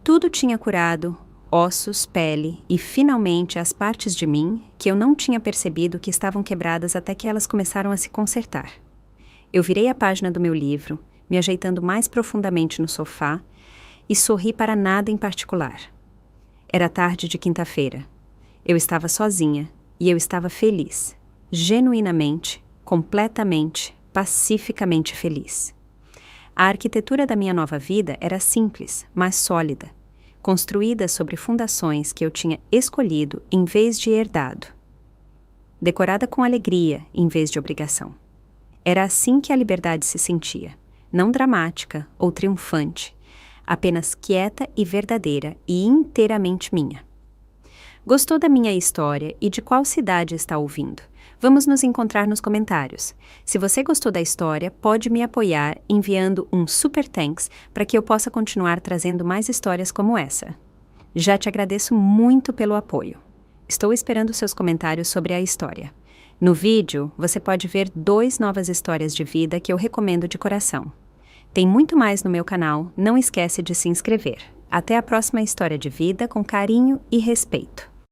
Tudo tinha curado, ossos, pele e, finalmente, as partes de mim que eu não tinha percebido que estavam quebradas até que elas começaram a se consertar. Eu virei a página do meu livro, me ajeitando mais profundamente no sofá, e sorri para nada em particular. Era tarde de quinta-feira. Eu estava sozinha e eu estava feliz, genuinamente, completamente, pacificamente feliz. A arquitetura da minha nova vida era simples, mas sólida, construída sobre fundações que eu tinha escolhido em vez de herdado. Decorada com alegria em vez de obrigação. Era assim que a liberdade se sentia, não dramática ou triunfante, apenas quieta e verdadeira e inteiramente minha. Gostou da minha história e de qual cidade está ouvindo? Vamos nos encontrar nos comentários. Se você gostou da história, pode me apoiar enviando um super thanks para que eu possa continuar trazendo mais histórias como essa. Já te agradeço muito pelo apoio. Estou esperando seus comentários sobre a história. No vídeo, você pode ver 2 novas histórias de vida que eu recomendo de coração. Tem muito mais no meu canal, não esquece de se inscrever. Até a próxima história de vida com carinho e respeito.